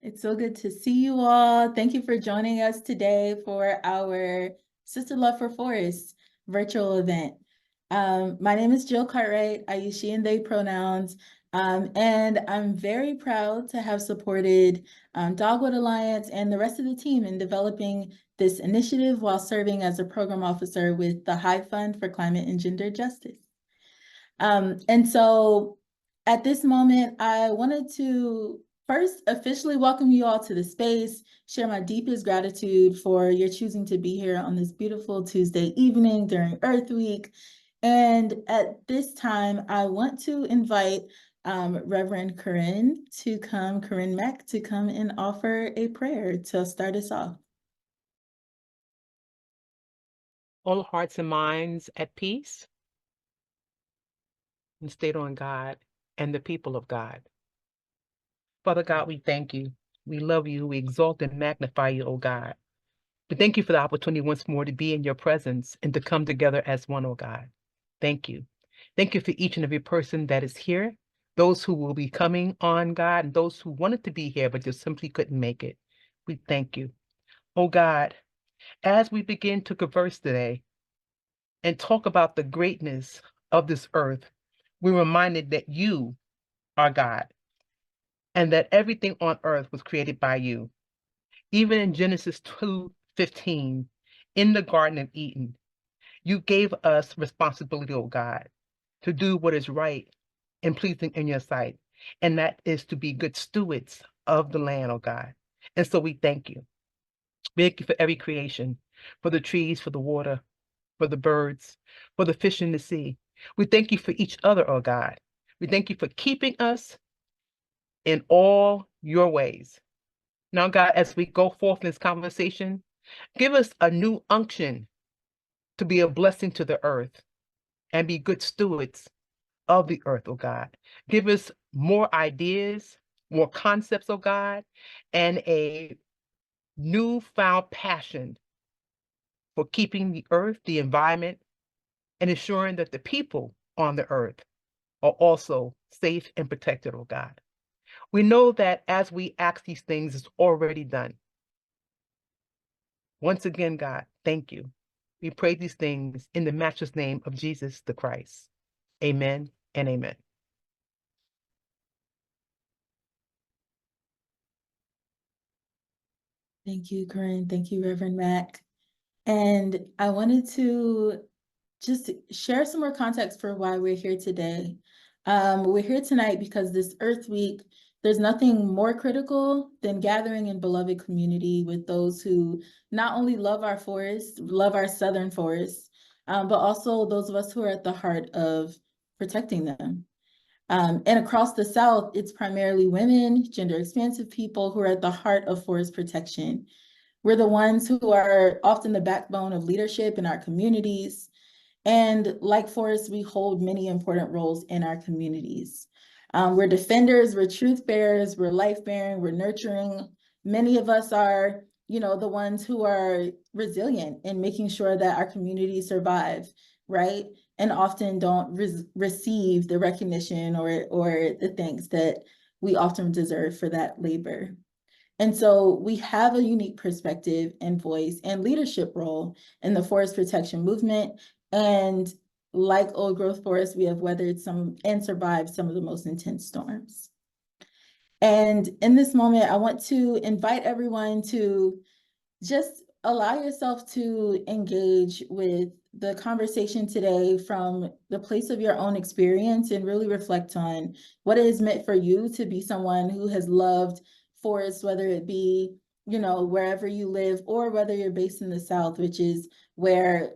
It's so good to see you all. Thank you for joining us today for our Sister Love for Forests virtual event. My name is Jill Cartwright. I use she and they pronouns. And I'm very proud to have supported Dogwood Alliance and the rest of the team in developing this initiative while serving as a program officer with the High Fund for Climate and Gender Justice. And so at this moment, I wanted to first officially welcome you all to the space, share my deepest gratitude for your choosing to be here on this beautiful Tuesday evening during Earth Week. And at this time, I want to invite Reverend Corinne Mack to come and offer a prayer to start us off. All hearts and minds at peace and stayed on God and the people of God. Father God, we thank you. We love you. We exalt and magnify you, oh God. We thank you for the opportunity once more to be in your presence and to come together as one, oh God. Thank you. Thank you for each and every person that is here, those who will be coming on, God, and those who wanted to be here but just simply couldn't make it. We thank you. Oh God, as we begin to converse today and talk about the greatness of this earth, we're reminded that you are God and that everything on earth was created by you. Even in Genesis 2:15, in the Garden of Eden, you gave us responsibility, oh God, to do what is right and pleasing in your sight. And that is to be good stewards of the land, oh God. And so we thank you. We thank you for every creation, for the trees, for the water, for the birds, for the fish in the sea. We thank you for each other, oh God. We thank you for keeping us in all your ways. Now, God, as we go forth in this conversation, give us a new unction to be a blessing to the earth and be good stewards of the earth, oh God. Give us more ideas, more concepts, oh God, and a newfound passion for keeping the earth, the environment, and ensuring that the people on the earth are also safe and protected, oh God. We know that as we ask these things, it's already done. Once again, God, thank you. We pray these things in the matchless name of Jesus the Christ. Amen and amen. Thank you, Corinne. Thank you, Reverend Mack. And I wanted to just share some more context for why we're here today. We're here tonight because this Earth Week, there's nothing more critical than gathering in beloved community with those who not only love our forests, love our southern forests, but also those of us who are at the heart of protecting them. And across the South, it's primarily women, gender expansive people who are at the heart of forest protection. We're the ones who are often the backbone of leadership in our communities. And like forests, we hold many important roles in our communities. We're defenders, we're truth bearers, we're life bearing, we're nurturing. Many of us are, the ones who are resilient in making sure that our communities survive, right? And often don't receive the recognition or the thanks that we often deserve for that labor. And so we have a unique perspective and voice and leadership role in the forest protection movement. And like old growth forests, we have weathered some and survived some of the most intense storms. And in this moment, I want to invite everyone to just allow yourself to engage with the conversation today from the place of your own experience and really reflect on what it is meant for you to be someone who has loved forests, whether it be, wherever you live or whether you're based in the South, which is where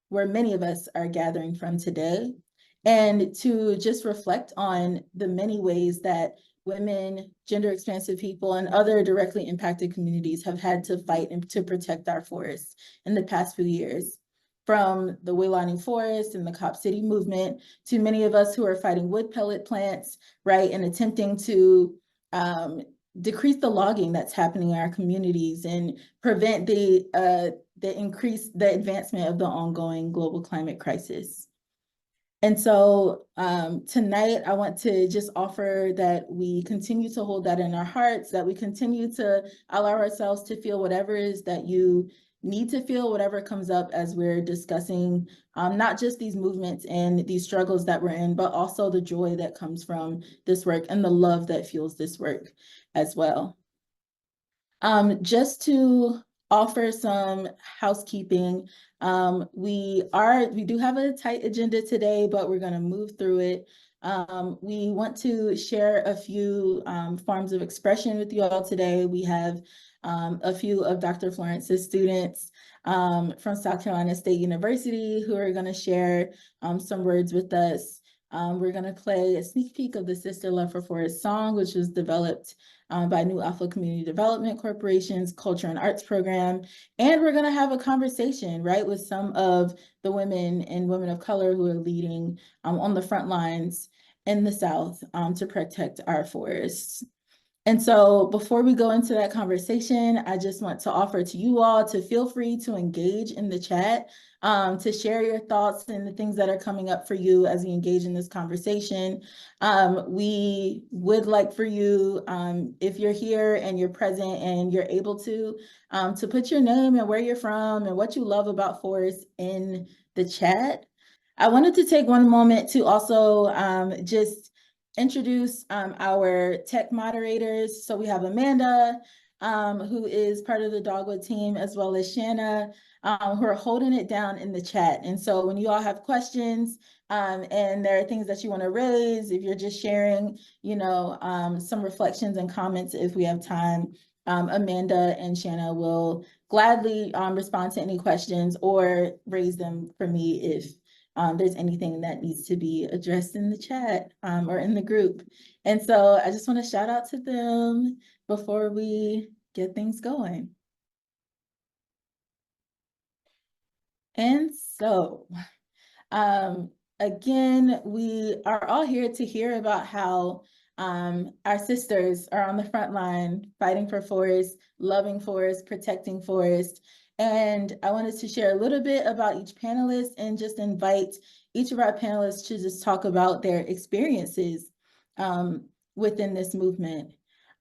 where many of us are gathering from today. And to just reflect on the many ways that women, gender expansive people, and other directly impacted communities have had to fight and to protect our forests in the past few years. From the Waylining Forest and the Cop City movement to many of us who are fighting wood pellet plants, right, and attempting to decrease the logging that's happening in our communities and prevent the advancement of the ongoing global climate crisis. And so tonight, I want to just offer that we continue to hold that in our hearts, that we continue to allow ourselves to feel whatever it is that you need to feel, whatever comes up as we're discussing not just these movements and these struggles that we're in, but also the joy that comes from this work and the love that fuels this work as well. Just to offer some housekeeping, we do have a tight agenda today, but we're going to move through it. We want to share a few forms of expression with you all today. We have a few of Dr. Florence's students from South Carolina State University who are going to share some words with us. We're going to play a sneak peek of the Sister Love for Forest song, which was developed by New Alpha Community Development Corporation's Culture and Arts Program. And we're going to have a conversation, right, with some of the women and women of color who are leading on the front lines in the South to protect our forests. And so before we go into that conversation, I just want to offer to you all to feel free to engage in the chat, to share your thoughts and the things that are coming up for you as you engage in this conversation. We would like for you, if you're here and you're present and you're able to put your name and where you're from and what you love about forests in the chat. I wanted to take one moment to also just introduce our tech moderators. So we have Amanda, who is part of the Dogwood team, as well as Shanna, who are holding it down in the chat. And so when you all have questions and there are things that you want to raise, if you're just sharing, some reflections and comments, if we have time, Amanda and Shanna will gladly respond to any questions or raise them for me if there's anything that needs to be addressed in the chat or in the group. And so I just want to shout out to them before we get things going. And so, again, we are all here to hear about how our sisters are on the front line fighting for forests, loving forests, protecting forests. And I wanted to share a little bit about each panelist and just invite each of our panelists to just talk about their experiences within this movement.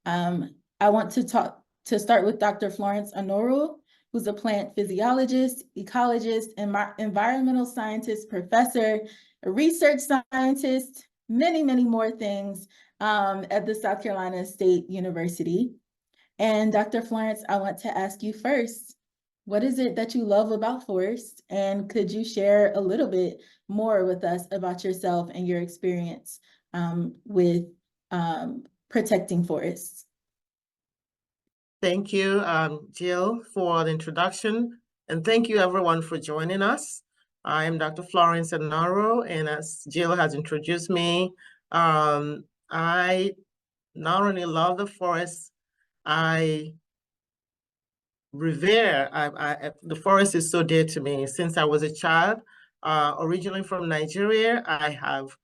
I want to start with Dr. Florence Onoru, who's a plant physiologist, ecologist, environmental scientist, professor, a research scientist, many, many more things at the South Carolina State University. And Dr. Florence, I want to ask you first, what is it that you love about forests? And could you share a little bit more with us about yourself and your experience with protecting forests? Thank you, Jill, for the introduction. And thank you, everyone, for joining us. I am Dr. Florence Onoru, and as Jill has introduced me, I not only love the forest, I revere, the forest is so dear to me. Since I was a child, originally from Nigeria, I have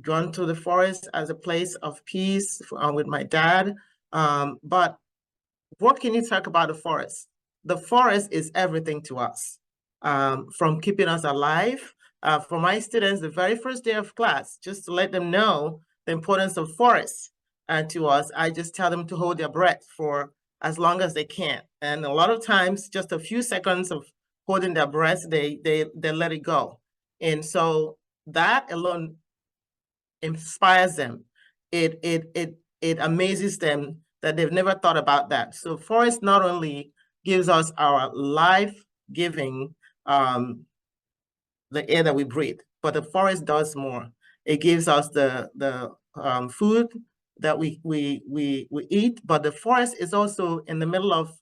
gone to the forest as a place of peace with my dad. But what can you talk about the forest? The forest is everything to us, from keeping us alive. For my students, the very first day of class, just to let them know the importance of forests to us, I just tell them to hold their breath for as long as they can. And a lot of times, just a few seconds of holding their breath, they let it go. And so that alone inspires them. It amazes them that they've never thought about that. So forest not only gives us our life-giving, the air that we breathe, but the forest does more. It gives us the food that we eat, but the forest is also in the middle of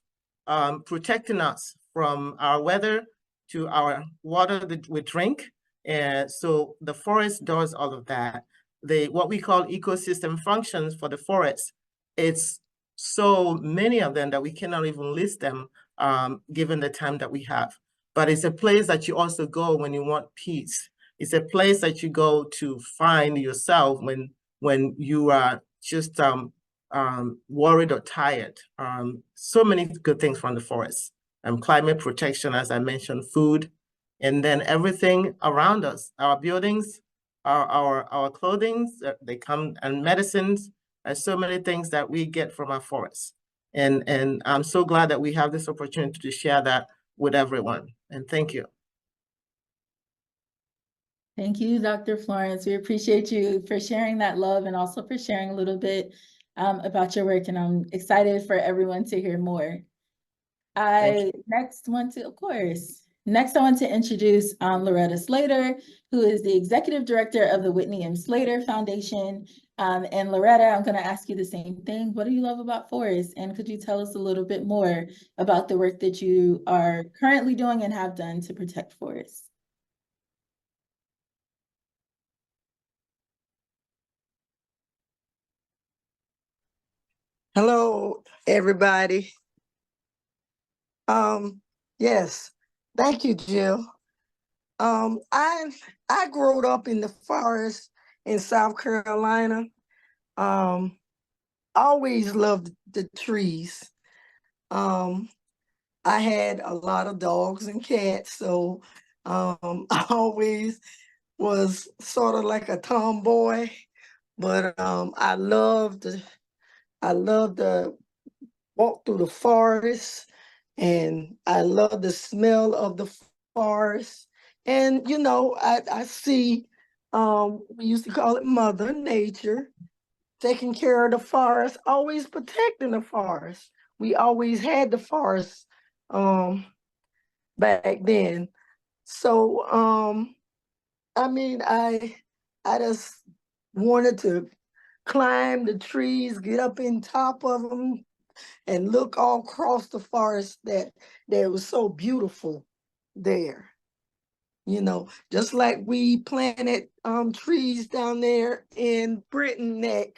protecting us from our weather to our water that we drink. And so the forest does all of that. What we call ecosystem functions for the forest, it's so many of them that we cannot even list them given the time that we have. But it's a place that you also go when you want peace. It's a place that you go to find yourself when you are just worried or tired. So many good things from the forest. Climate protection, as I mentioned, food, And then everything around us, our buildings, our clothing, they come, and medicines, there's so many things that we get from our forests. And I'm so glad that we have this opportunity to share that with everyone. And thank you. Thank you, Dr. Florence. We appreciate you for sharing that love and also for sharing a little bit about your work. And I'm excited for everyone to hear more. Next I want to introduce Loretta Slater, who is the Executive Director of the Whitney M. Slater Foundation. And Loretta, I'm going to ask you the same thing. What do you love about forests? And could you tell us a little bit more about the work that you are currently doing and have done to protect forests? Hello, everybody. Yes, thank you, Jill. I grew up in the forest in South Carolina. Always loved the trees. I had a lot of dogs and cats, so I always was sort of like a tomboy, but I loved to walk through the forest, and I love the smell of the forest. And you know, I see we used to call it Mother Nature taking care of the forest, always protecting the forest. We always had the forest back then. So I mean, I just wanted to climb the trees, get up in top of them, and look all across the forest that was so beautiful there. You know, just like we planted trees down there in Britain Neck,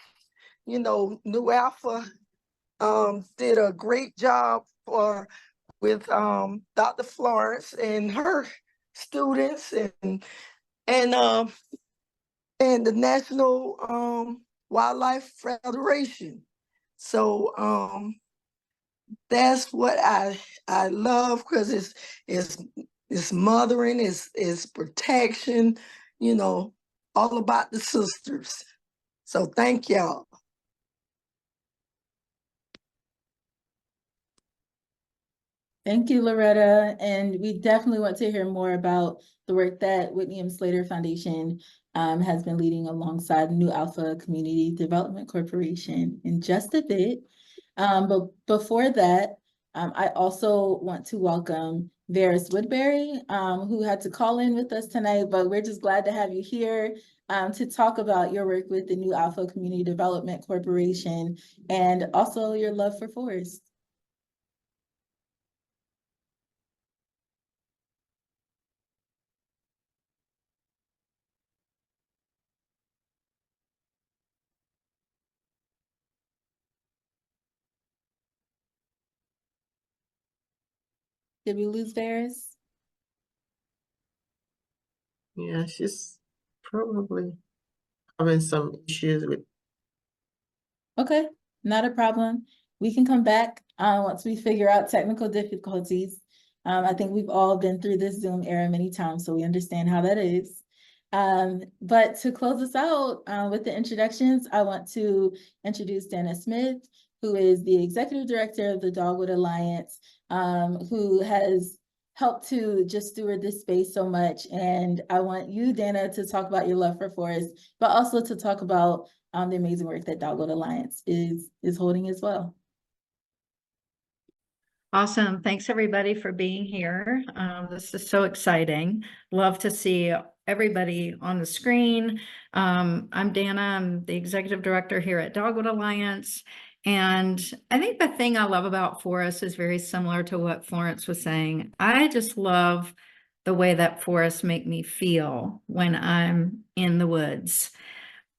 you know, New Alpha did a great job with Dr. Florence and her students and the National Wildlife Federation. So that's what I love, because it's mothering, it's protection, you know, all about the sisters. So thank y'all. Thank you, Loretta. And we definitely want to hear more about the work that Whitney M. Slater Foundation has been leading alongside New Alpha Community Development Corporation in just a bit. But before that, I also want to welcome Varys Woodbury, who had to call in with us tonight, but we're just glad to have you here to talk about your work with the New Alpha Community Development Corporation and also your love for forests. Did we lose Varys? Yeah, she's probably having some issues with. Okay, not a problem. We can come back once we figure out technical difficulties. I think we've all been through this Zoom era many times, so we understand how that is. But to close us out with the introductions, I want to introduce Dana Smith, who is the Executive Director of the Dogwood Alliance, who has helped to just steward this space so much. And I want you, Dana, to talk about your love for forests, but also to talk about the amazing work that Dogwood Alliance is holding as well. Awesome. Thanks everybody for being here. This is so exciting. Love to see everybody on the screen. I'm Dana. I'm the Executive Director here at Dogwood Alliance. And I think the thing I love about forests is very similar to what Florence was saying. I just love the way that forests make me feel when I'm in the woods.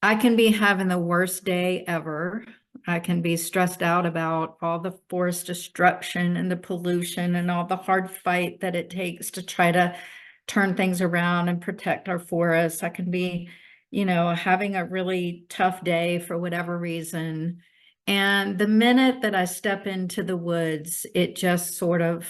I can be having the worst day ever. I can be stressed out about all the forest destruction and the pollution and all the hard fight that it takes to try to turn things around and protect our forests. I can be, you know, having a really tough day for whatever reason. And the minute that I step into the woods, it just sort of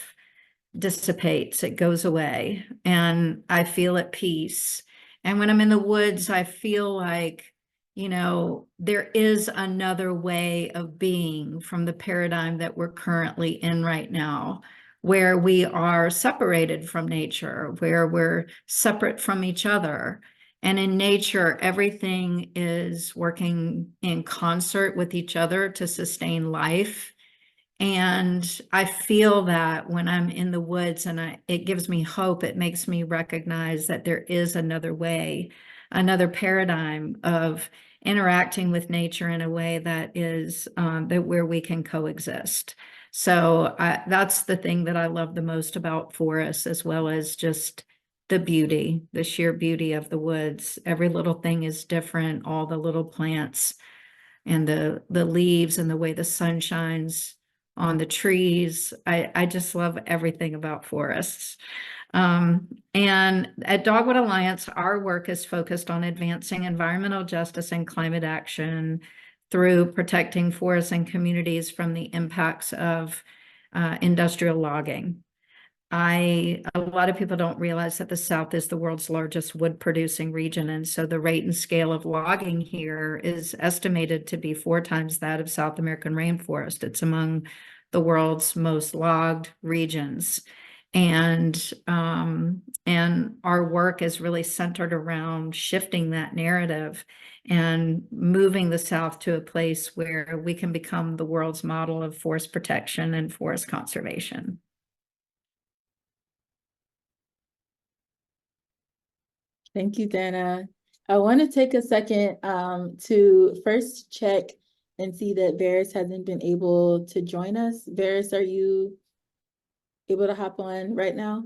dissipates, it goes away, and I feel at peace. And when I'm in the woods, I feel like, you know, there is another way of being from the paradigm that we're currently in right now, where we are separated from nature, where we're separate from each other. And in nature, everything is working in concert with each other to sustain life. And I feel that when I'm in the woods, and it gives me hope. It makes me recognize that there is another way, another paradigm of interacting with nature in a way that is that where we can coexist. So that's the thing that I love the most about forests, as well as just the beauty, the sheer beauty of the woods. Every little thing is different, all the little plants and the leaves and the way the sun shines on the trees. I just love everything about forests. And at Dogwood Alliance, our work is focused on advancing environmental justice and climate action through protecting forests and communities from the impacts of industrial logging. A lot of people don't realize that the South is the world's largest wood producing region. And so the rate and scale of logging here is estimated to be 4 times that of South American rainforest. It's among the world's most logged regions. And our work is really centered around shifting that narrative and moving the South to a place where we can become the world's model of forest protection and forest conservation. Thank you, Dana. I want to take a second to first check and see that Varys hasn't been able to join us. Varys, are you able to hop on right now?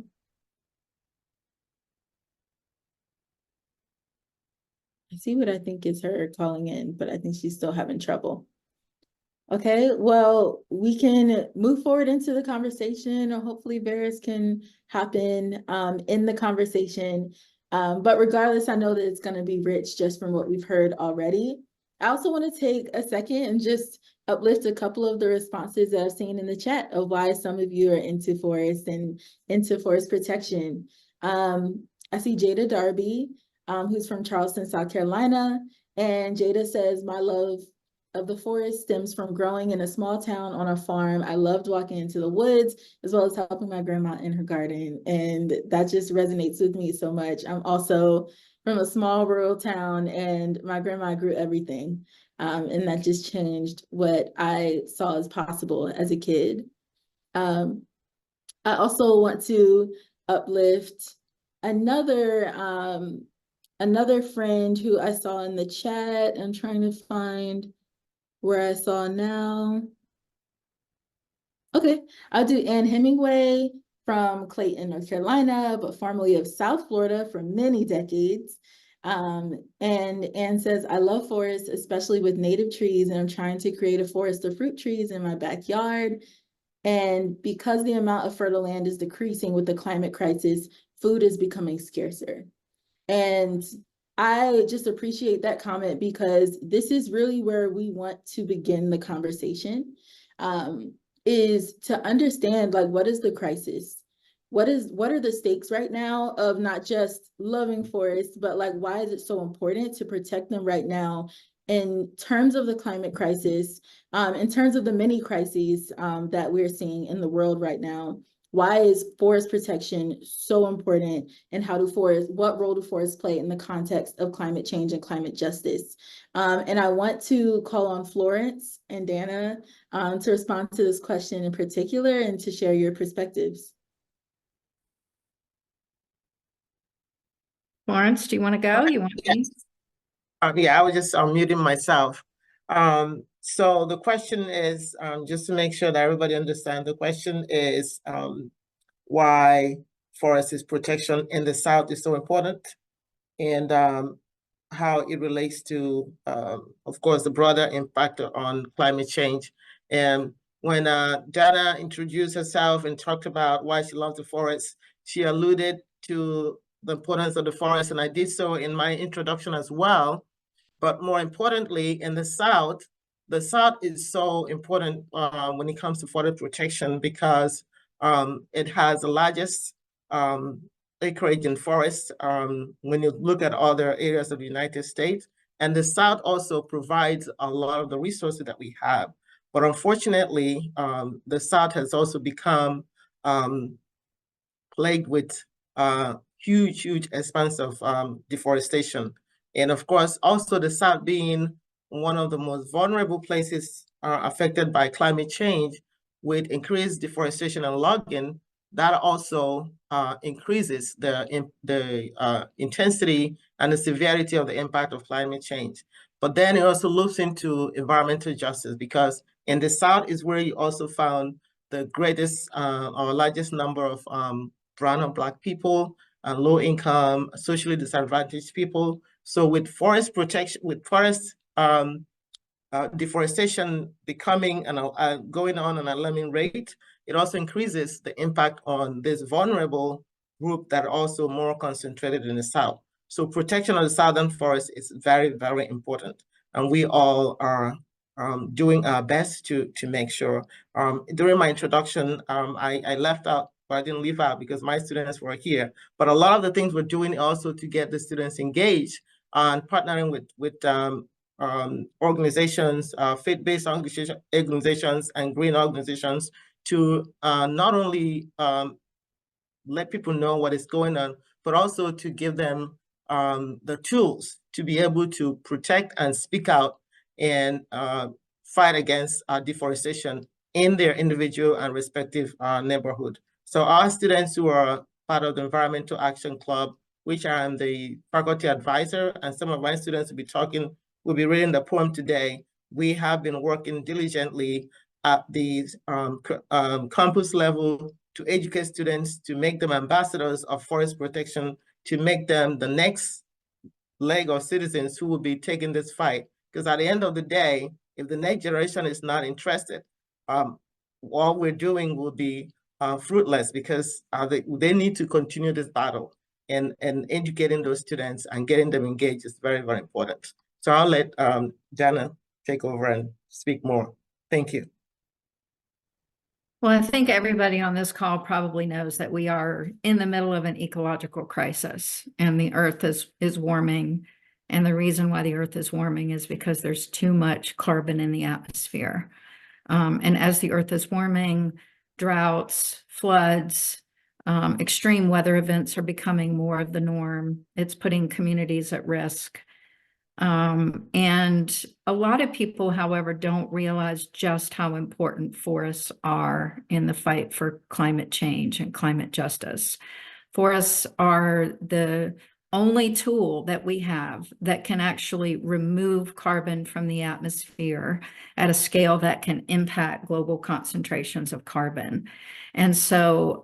I see what I think is her calling in, but I think she's still having trouble. Okay, well, we can move forward into the conversation, or hopefully Varys can hop in the conversation. But regardless, I know that it's going to be rich just from what we've heard already. I also want to take a second and just uplift a couple of the responses that I've seen in the chat of why some of you are into forest and into forest protection. I see Jada Darby, who's from Charleston, South Carolina. And Jada says, my love of the forest stems from growing in a small town on a farm. I loved walking into the woods as well as helping my grandma in her garden. And that just resonates with me so much. I'm also from a small rural town, and my grandma grew everything. And that just changed what I saw as possible as a kid. I also want to uplift another friend who I saw in the chat. I'm trying to find where I saw now. Okay, I'll do Ann Hemingway from Clayton, North Carolina, but formerly of South Florida for many decades. And Ann says, I love forests, especially with native trees, and I'm trying to create a forest of fruit trees in my backyard. And because the amount of fertile land is decreasing with the climate crisis, food is becoming scarcer. And I just appreciate that comment, because this is really where we want to begin the conversation, is to understand, like, what is the crisis? What are the stakes right now of not just loving forests, but like, why is it so important to protect them right now in terms of the climate crisis, in terms of the many crises that we're seeing in the world right now? Why is forest protection so important, and what role do forests play in the context of climate change and climate justice? And I want to call on Florence and Dana to respond to this question in particular and to share your perspectives. Florence, do you want to go? You want me? Yeah, I was just muting myself. So the question is, just to make sure that everybody understands, the question is why forest protection in the South is so important, and how it relates to, of course, the broader impact on climate change. And when Dana introduced herself and talked about why she loves the forest, she alluded to the importance of the forest, and I did so in my introduction as well. But more importantly, in the South is so important when it comes to forest protection, because It has the largest acreage in forests when you look at other areas of the United States. And the South also provides a lot of the resources that we have. But unfortunately, the South has also become plagued with huge expanse of deforestation. And of course, also the South being one of the most vulnerable places affected by climate change, with increased deforestation and logging, that also increases the intensity and the severity of the impact of climate change. But then it also looks into environmental justice, because in the South is where you also found the greatest or largest number of brown and Black people and low income, socially disadvantaged people. So with forest protection, with forest deforestation becoming and going on an alarming rate, it also increases the impact on this vulnerable group that are also more concentrated in the South. So protection of the Southern forest is very important. And we all are doing our best to make sure. During my introduction, I left out, but I didn't leave out because my students were here. But a lot of the things we're doing also to get the students engaged and partnering with organizations, faith-based organizations and green organizations to not only let people know what is going on, but also to give them the tools to be able to protect and speak out and fight against deforestation in their individual and respective neighborhood. So our students who are part of the Environmental Action Club, which I am the faculty advisor, and some of my students will be reading the poem today. We have been working diligently at the campus level to educate students, to make them ambassadors of forest protection, to make them the next leg of citizens who will be taking this fight. Because at the end of the day, if the next generation is not interested, all we're doing will be fruitless, because they need to continue this battle, and educating those students and getting them engaged is very important. So I'll let Jana take over and speak more. Thank you. Well, I think everybody on this call probably knows that we are in the middle of an ecological crisis, and the earth is warming. And the reason why the earth is warming is because there's too much carbon in the atmosphere. And as the earth is warming, droughts, floods, extreme weather events are becoming more of the norm. It's putting communities at risk. And a lot of people, however, don't realize just how important forests are in the fight for climate change and climate justice. Forests are the only tool that we have that can actually remove carbon from the atmosphere at a scale that can impact global concentrations of carbon. And so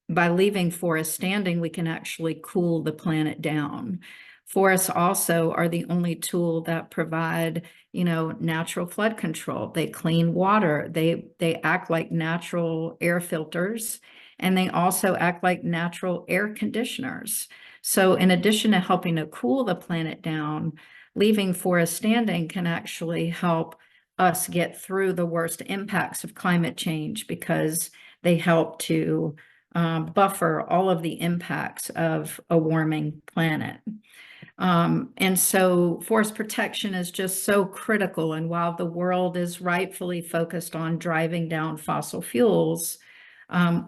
by leaving forests standing, we can actually cool the planet down. Forests also are the only tool that provide, natural flood control. They clean water. They act like natural air filters, and they also act like natural air conditioners. So in addition to helping to cool the planet down, leaving forests standing can actually help us get through the worst impacts of climate change, because they help to buffer all of the impacts of a warming planet. And so forest protection is just so critical. And while the world is rightfully focused on driving down fossil fuels,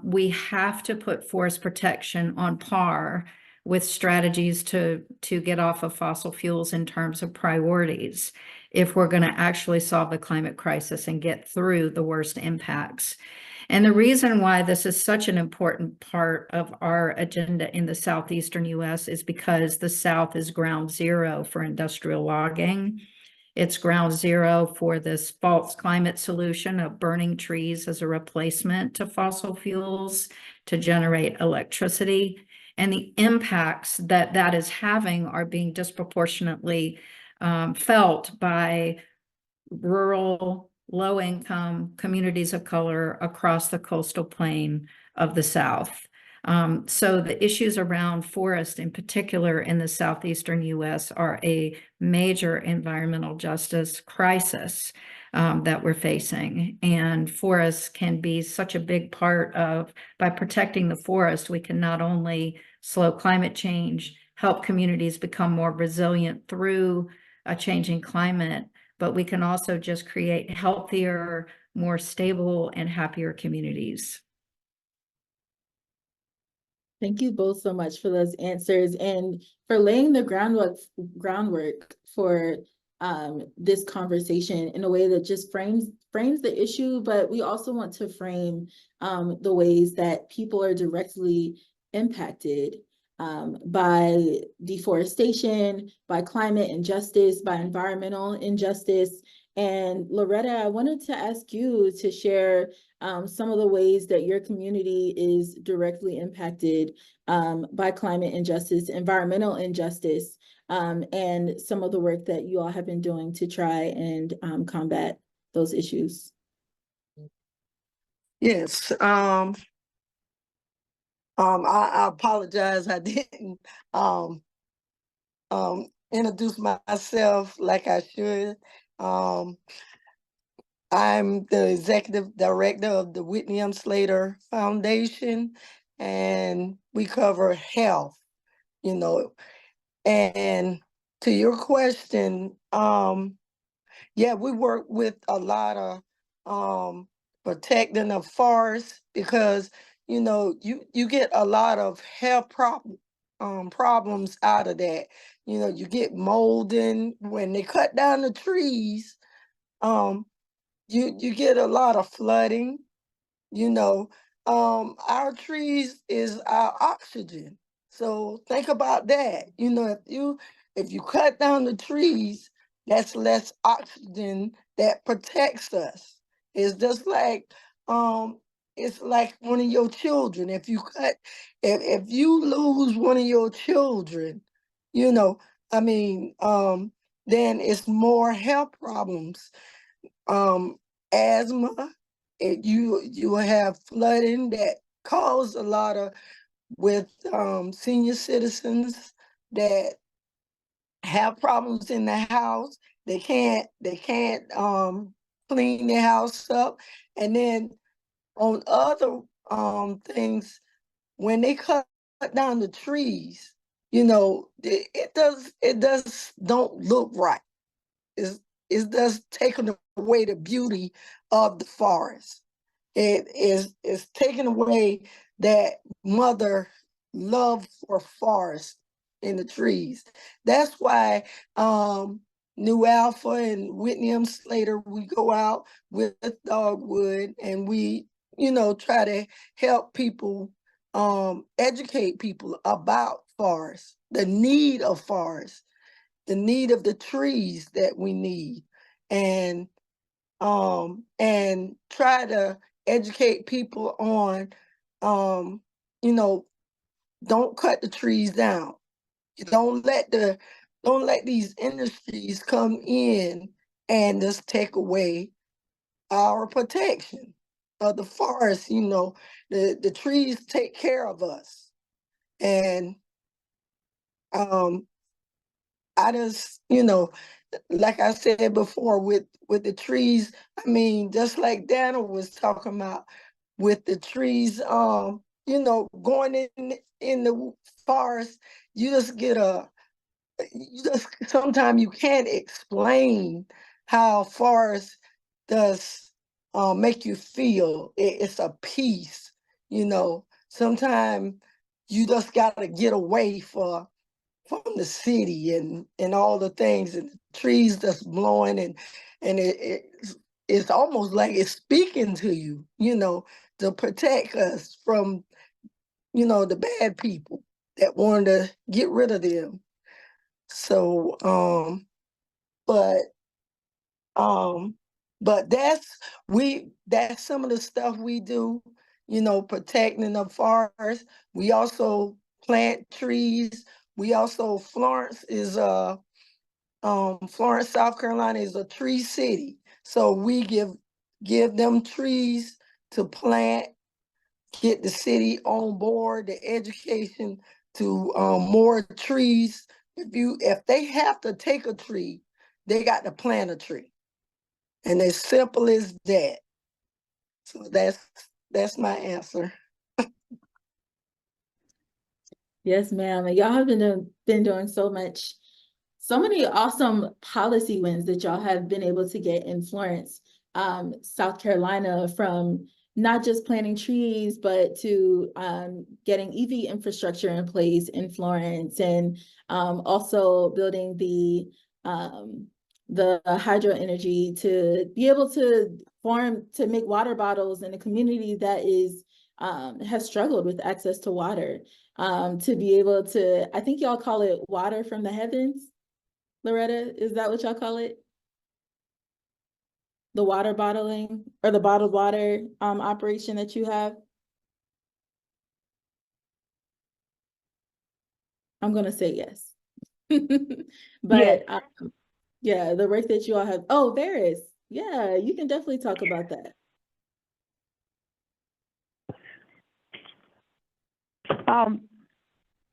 we have to put forest protection on par with strategies to get off of fossil fuels in terms of priorities, if we're going to actually solve the climate crisis and get through the worst impacts. And the reason why this is such an important part of our agenda in the southeastern US is because the South is ground zero for industrial logging. It's ground zero for this false climate solution of burning trees as a replacement to fossil fuels to generate electricity. And the impacts that that is having are being disproportionately felt by rural, low-income communities of color across the coastal plain of the South. So the issues around forest in particular in the southeastern US are a major environmental justice crisis that we're facing. And forests can be such a big part of, by protecting the forest, we can not only slow climate change, help communities become more resilient through a changing climate, but we can also just create healthier, more stable and happier communities. Thank you both so much for those answers and for laying the groundwork for this conversation in a way that just frames the issue, but we also want to frame the ways that people are directly impacted by deforestation, by climate injustice, by environmental injustice. And Loretta, I wanted to ask you to share some of the ways that your community is directly impacted by climate injustice, environmental injustice, and some of the work that you all have been doing to try and combat those issues. Yes. I apologize. I didn't introduce myself like I should. I'm the executive director of the Whitney M. Slater Foundation, and we cover health, you know. And to your question, yeah, we work with a lot of protecting the forest because, you know, you get a lot of health problems out of that. You know, you get molding when they cut down the trees. You get a lot of flooding. You know, our trees is our oxygen. So think about that. You know, if you cut down the trees, that's less oxygen that protects us. It's just like it's like one of your children. If you lose one of your children, you know, I mean, then it's more health problems. Asthma, you will have flooding that cause a lot of with senior citizens that have problems in the house. They can't clean their house up. And then on other things, when they cut down the trees, you know, it does don't look right. It's just taking away the beauty of the forest. It's taking away that mother love for forest in the trees. That's why New Alpha and Whitney M. Slater, we go out with Dogwood and we, you know, try to help people, educate people about forests, the need of forests, the need of the trees that we need, and try to educate people on, you know, don't cut the trees down. You don't let these industries come in and just take away our protection of the forest. You know, the trees take care of us. And I just, you know, like I said before, with the trees, I mean, just like Dana was talking about with the trees, you know, going in the forest, you just get sometimes you can't explain how forest does make you feel. It's a peace, you know. Sometimes you just gotta get away from the city and all the things and the trees that's blowing and it's almost like it's speaking to you, you know, to protect us from, you know, the bad people that want to get rid of them. So but that's some of the stuff we do, you know, protecting the forest. We also plant trees. We also, Florence, South Carolina is a tree city. So we give them trees to plant get the city on board, the education to more trees. If they have to take a tree, they got to plant a tree. And as simple as that. So that's my answer. Yes, ma'am. And y'all have been doing so many awesome policy wins that y'all have been able to get in Florence, South Carolina, from not just planting trees, but to getting EV infrastructure in place in Florence, and also building the hydro energy to be able to make water bottles in a community that has struggled with access to water. To be able to, I think y'all call it water from the heavens. Loretta, is that what y'all call it? The water bottling or the bottled water operation that you have? I'm gonna say yes. But Yes. yeah, the work that you all have. Oh, Varys. Yeah, you can definitely talk about that.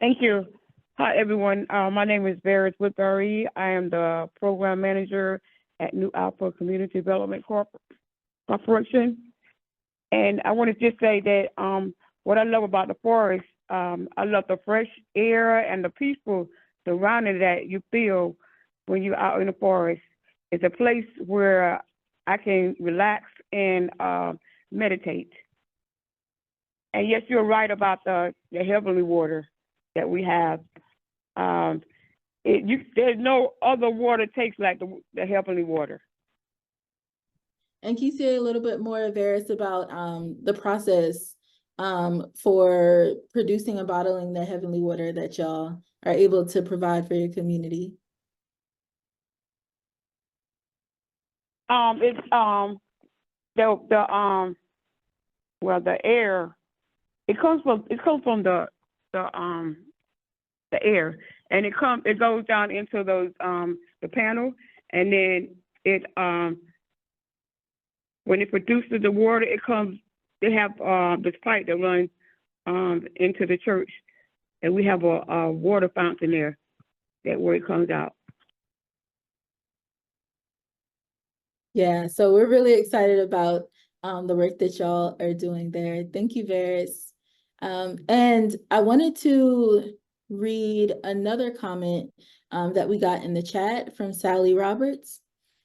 Thank you. Hi, everyone. My name is Varys Woodbury. I am the program manager at New Alpha Community Development Corporation. And I want to just say that what I love about the forest, I love the fresh air and the peaceful surrounding that you feel when you're out in the forest. It's a place where I can relax and meditate. And yes, you're right about the heavenly water that we have. There's no other water tastes like the heavenly water. And can you say a little bit more, Varys, about the process for producing and bottling the heavenly water that y'all are able to provide for your community? It's the air. It comes from the air, and it goes down into those the panel, and then it when it produces the water, they have this pipe that runs into the church, and we have a water fountain there where it comes out. Yeah, so we're really excited about the work that y'all are doing there. Thank you, Varys. And I wanted to read another comment that we got in the chat from Sally Roberts,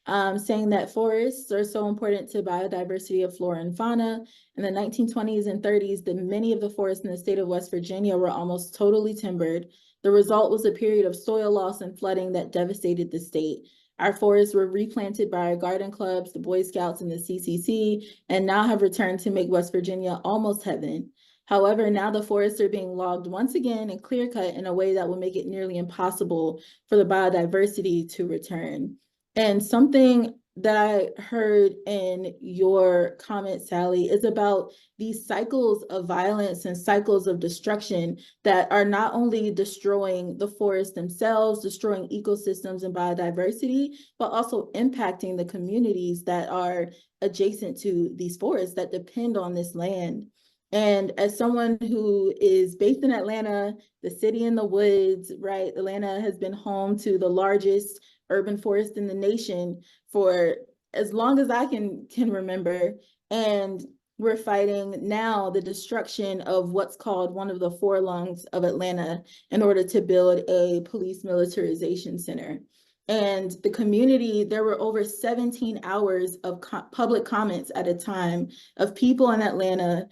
saying that forests are so important to biodiversity of flora and fauna. In the 1920s and 30s, many of the forests in the state of West Virginia were almost totally timbered. The result was a period of soil loss and flooding that devastated the state. Our forests were replanted by our garden clubs, the Boy Scouts, and the CCC, and now have returned to make West Virginia almost heaven. However, now the forests are being logged once again and clear-cut in a way that will make it nearly impossible for the biodiversity to return. And something that I heard in your comment, Sally, is about these cycles of violence and cycles of destruction that are not only destroying the forests themselves, destroying ecosystems and biodiversity, but also impacting the communities that are adjacent to these forests that depend on this land. And as someone who is based in Atlanta, the city in the woods, right? Atlanta has been home to the largest urban forest in the nation for as long as I can remember. And we're fighting now the destruction of what's called one of the four lungs of Atlanta in order to build a police militarization center. And the community, there were over 17 hours of public comments at a time of people in Atlanta,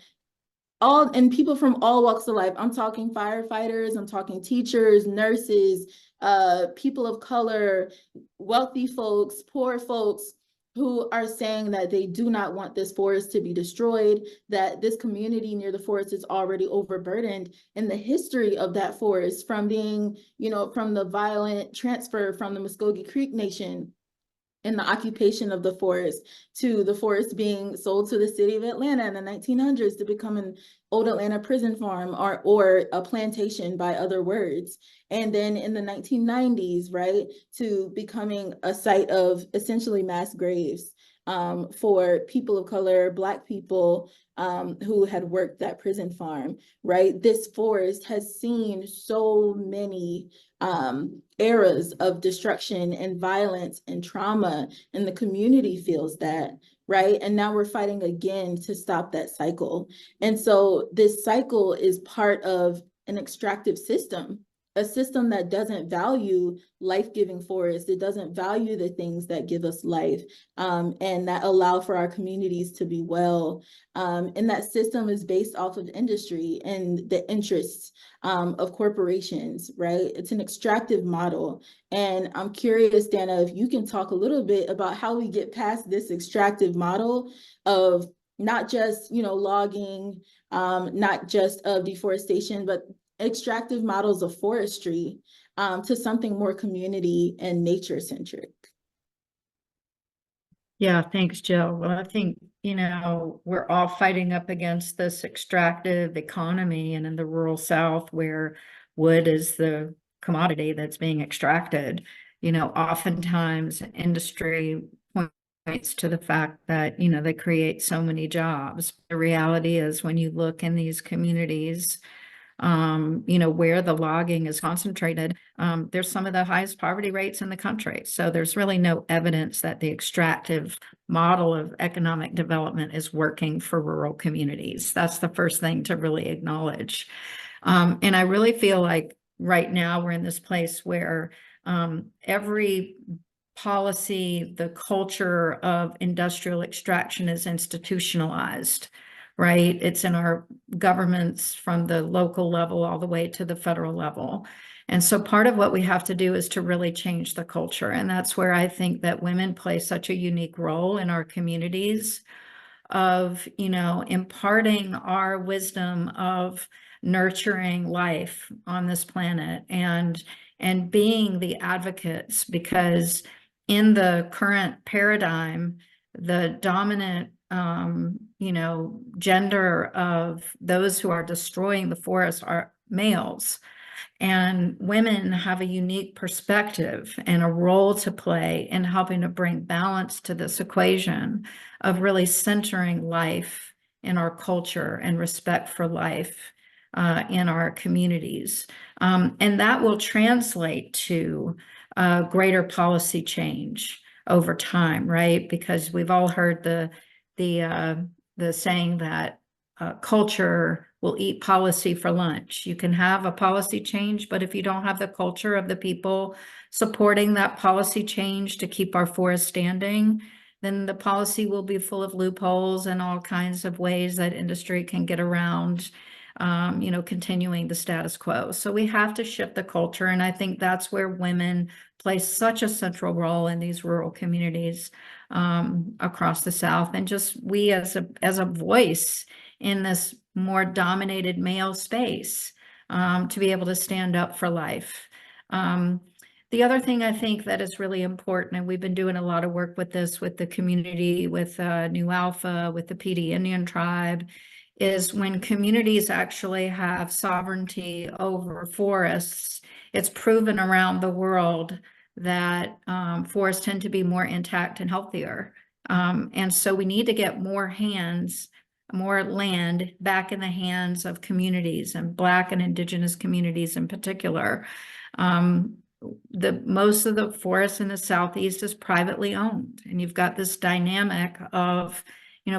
and people from all walks of life. I'm talking firefighters, I'm talking teachers, nurses, people of color, wealthy folks, poor folks, who are saying that they do not want this forest to be destroyed, that this community near the forest is already overburdened, and the history of that forest from being, from the violent transfer from the Muskogee Creek Nation and the occupation of the forest, to the forest being sold to the city of Atlanta in the 1900s to become an old Atlanta prison farm or a plantation, by other words. And then in the 1990s, right, to becoming a site of essentially mass graves. for people of color, Black people who had worked that prison farm, right? This forest has seen so many eras of destruction and violence and trauma, and the community feels that, right? And now we're fighting again to stop that cycle. And so this cycle is part of an extractive system, a system that doesn't value life-giving forests. It doesn't value the things that give us life and that allow for our communities to be well. And that system is based off of industry and the interests of corporations, right? It's an extractive model. And I'm curious, Dana, if you can talk a little bit about how we get past this extractive model of not just, logging, not just of deforestation, but extractive models of forestry to something more community and nature centric. Yeah, thanks, Jill. Well, I think, we're all fighting up against this extractive economy, and in the rural South where wood is the commodity that's being extracted, oftentimes industry points to the fact that, they create so many jobs. The reality is when you look in these communities, where the logging is concentrated, there's some of the highest poverty rates in the country. So there's really no evidence that the extractive model of economic development is working for rural communities. That's the first thing to really acknowledge. And I really feel like right now we're in this place where every policy, the culture of industrial extraction is institutionalized. Right? It's in our governments from the local level all the way to the federal level. And so part of what we have to do is to really change the culture. And that's where I think that women play such a unique role in our communities of, imparting our wisdom of nurturing life on this planet and being the advocates, because in the current paradigm, the dominant gender of those who are destroying the forest are males, and women have a unique perspective and a role to play in helping to bring balance to this equation of really centering life in our culture and respect for life in our communities. And that will translate to greater policy change over time, right? Because we've all heard the saying that culture will eat policy for lunch. You can have a policy change, but if you don't have the culture of the people supporting that policy change to keep our forests standing, then the policy will be full of loopholes and all kinds of ways that industry can get around, continuing the status quo. So we have to shift the culture. And I think that's where women play such a central role in these rural communities across the South. And just we as a voice in this more dominated male space to be able to stand up for life. The other thing I think that is really important, and we've been doing a lot of work with this with the community, with New Alpha, with the PD Indian tribe, is when communities actually have sovereignty over forests, it's proven around the world that forests tend to be more intact and healthier. And so we need to get more land back in the hands of communities, and Black and Indigenous communities in particular. Most of the forest in the Southeast is privately owned, and you've got this dynamic of,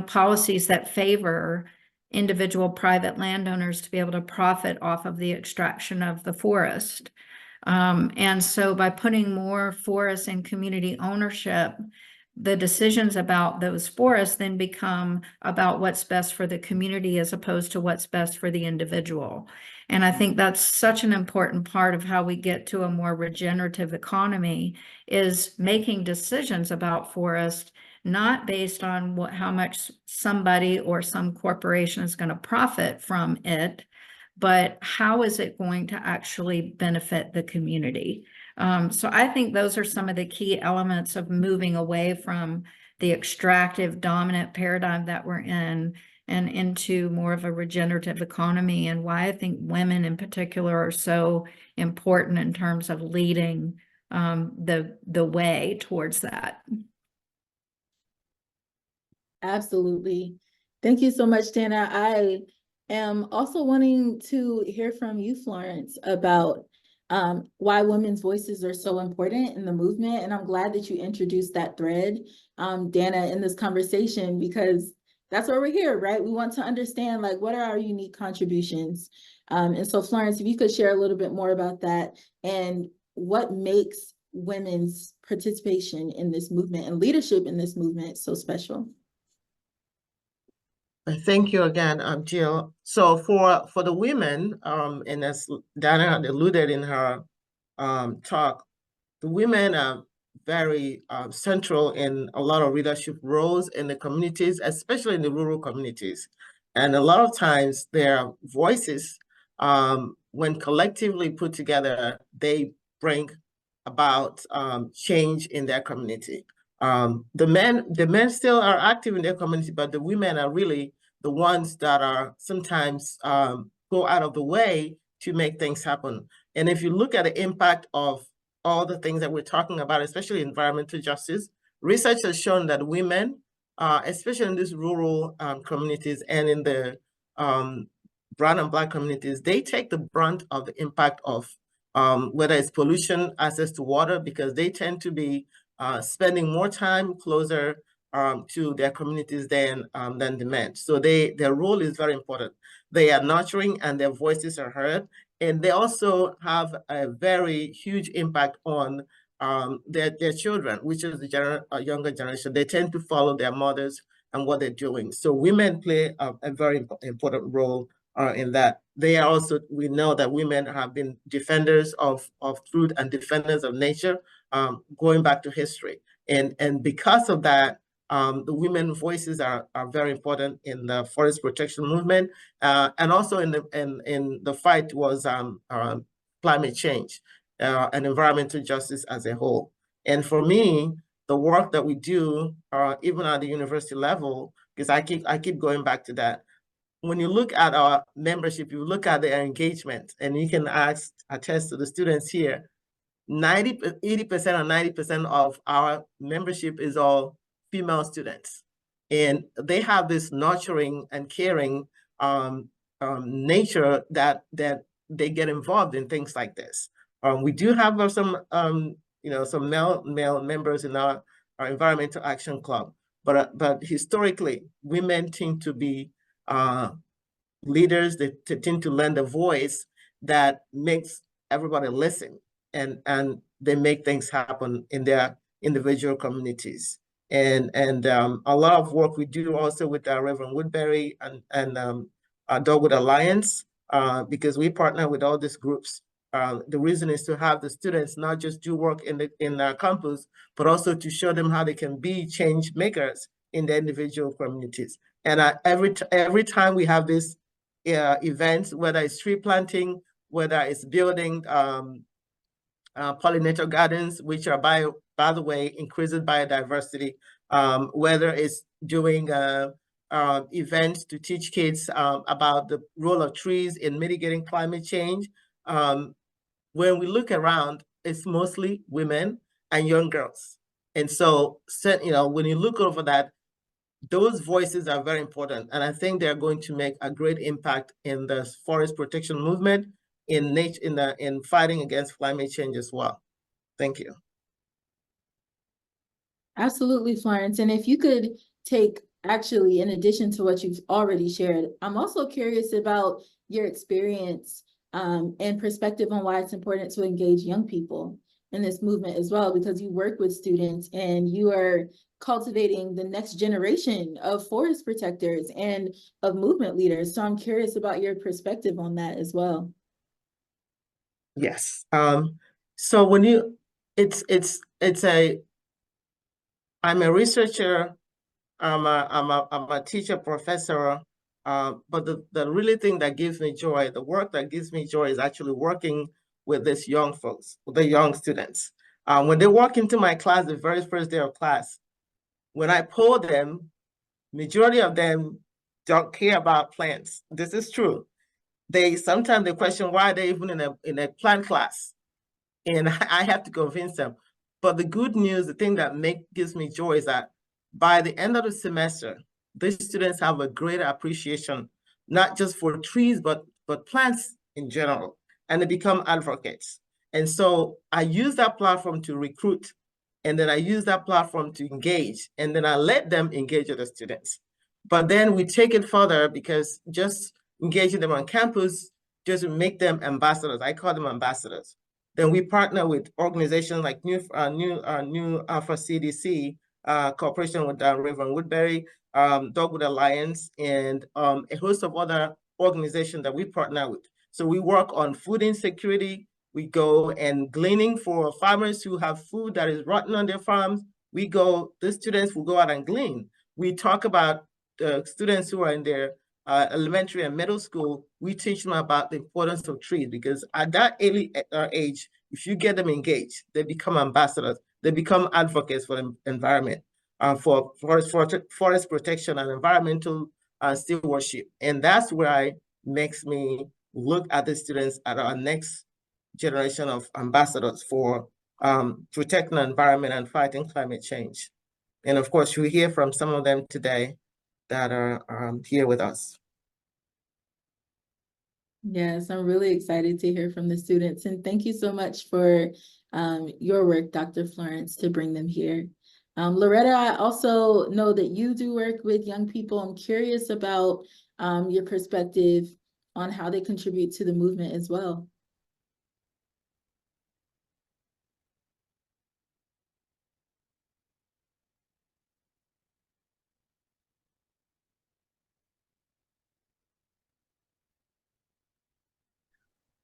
policies that favor individual private landowners to be able to profit off of the extraction of the forest. And so by putting more forests in community ownership, the decisions about those forests then become about what's best for the community as opposed to what's best for the individual. And I think that's such an important part of how we get to a more regenerative economy, is making decisions about forest not based on how much somebody or some corporation is going to profit from it, but how is it going to actually benefit the community? So I think those are some of the key elements of moving away from the extractive dominant paradigm that we're in and into more of a regenerative economy, and why I think women in particular are so important in terms of leading the way towards that. Absolutely. Thank you so much, Dana. I am also wanting to hear from you, Florence, about why women's voices are so important in the movement. And I'm glad that you introduced that thread, Dana, in this conversation, because that's why we're here, right? We want to understand, like, what are our unique contributions? And so, Florence, if you could share a little bit more about that and what makes women's participation in this movement and leadership in this movement so special. Thank you again, Jill. So for the women, and as Dana had alluded in her talk, the women are very central in a lot of leadership roles in the communities, especially in the rural communities. And a lot of times their voices, when collectively put together, they bring about change in their community. The men still are active in their community, but the women are really the ones that are sometimes go out of the way to make things happen. And if you look at the impact of all the things that we're talking about, especially environmental justice, research has shown that women, especially in these rural communities and in the brown and Black communities, they take the brunt of the impact of whether it's pollution, access to water, because they tend to be spending more time closer to their communities than the men. So their role is very important. They are nurturing and their voices are heard. And they also have a very huge impact on their children, which is the younger generation. They tend to follow their mothers and what they're doing. So women play a very important role in that. They are also, we know that women have been defenders of truth and defenders of nature going back to history. And because of that, the women voices are very important in the forest protection movement, and also in the fight towards climate change and environmental justice as a whole. And for me, the work that we do, even at the university level, because I keep going back to that. When you look at our membership, you look at their engagement, and you can attest to the students here, 80% or 90% of our membership is all female students. And they have this nurturing and caring nature that they get involved in things like this. We do have some some male members in our Environmental Action Club, but historically, women tend to be leaders. They tend to lend a voice that makes everybody listen, and they make things happen in their individual communities. And a lot of work we do also with Reverend Woodbury and Dogwood Alliance, because we partner with all these groups. The reason is to have the students not just do work in our campus, but also to show them how they can be change makers in their individual communities. And every time we have this events, whether it's tree planting, whether it's building pollinator gardens, which are by the way, increases biodiversity, whether it's doing events to teach kids about the role of trees in mitigating climate change. When we look around, it's mostly women and young girls. And so, when you look over that, those voices are very important. And I think they're going to make a great impact in the forest protection movement, in fighting against climate change as well. Thank you. Absolutely, Florence. And if you could take, actually, in addition to what you've already shared, I'm also curious about your experience and perspective on why it's important to engage young people in this movement as well, because you work with students and you are cultivating the next generation of forest protectors and of movement leaders. So I'm curious about your perspective on that as well. Yes. So when I'm a researcher, I'm a teacher, professor, but the really thing that gives me joy, the work that gives me joy is actually working with these young folks, with the young students. When they walk into my class, the very first day of class, when I poll them, majority of them don't care about plants. This is true. Sometimes they question why they're even in a plant class. And I have to convince them. But the good news, the thing that gives me joy is that by the end of the semester, these students have a greater appreciation, not just for trees, but plants in general, and they become advocates. And so I use that platform to recruit, and then I use that platform to engage, and then I let them engage with the students. But then we take it further, because just engaging them on campus just make them ambassadors. I call them ambassadors. Then we partner with organizations like New Alpha CDC, cooperation with Reverend Woodbury, Dogwood Alliance, and a host of other organizations that we partner with. So we work on food insecurity. We go and gleaning for farmers who have food that is rotten on their farms. The students will go out and glean. We talk about the students who are in their elementary and middle school. We teach them about the importance of trees, because at that early age, if you get them engaged, they become ambassadors. They become advocates for the environment, for forest protection and environmental stewardship. And that's where it makes me look at the students at our next generation of ambassadors for protecting the environment and fighting climate change. And of course, you hear from some of them today that are here with us. Yes, I'm really excited to hear from the students, and thank you so much for your work, Dr. Florence, to bring them here. Loretta, I also know that you do work with young people. I'm curious about your perspective on how they contribute to the movement as well.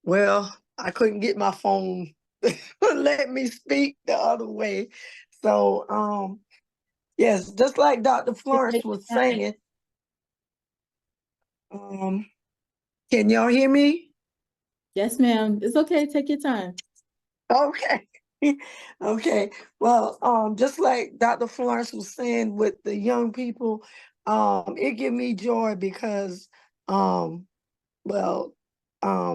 Well, I couldn't get my phone let me speak the other way. So yes, just like Dr. Florence was saying, can y'all hear me? Yes, ma'am. It's okay. Take your time. Okay. Okay. Well, just like Dr. Florence was saying with the young people, it give me joy because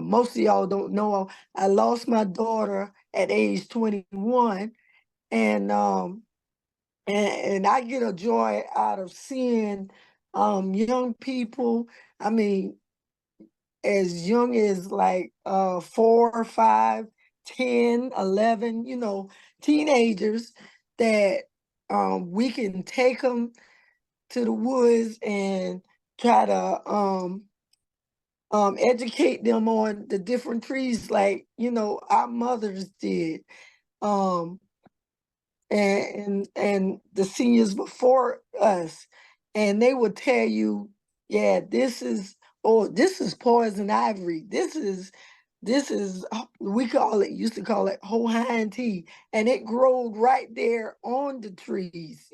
most of y'all don't know, I lost my daughter at age 21, and I get a joy out of seeing young people. I mean, as young as like 4, 5, 10, 11, teenagers that we can take them to the woods and try to educate them on the different trees like, our mothers did. And the seniors before us, and they would tell you, yeah, this is poison ivory. This is we used to call it Hohan tea, and it growed right there on the trees,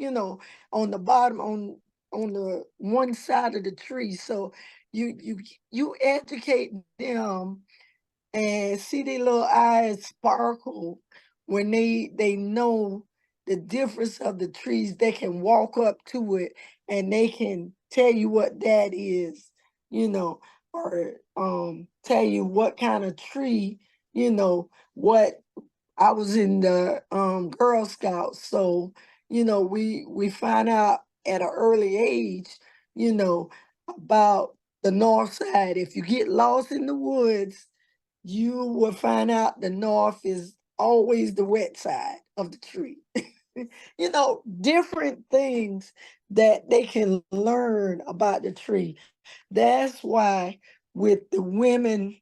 on the bottom, on the one side of the tree. So you educate them and see their little eyes sparkle when they know the difference of the trees. They can walk up to it and they can tell you what that is, or tell you what kind of tree, what. I was in the Girl Scouts, so we find out at an early age, about the north side. If you get lost in the woods, you will find out the north is always the wet side of the tree. Different things that they can learn about the tree. That's why with the women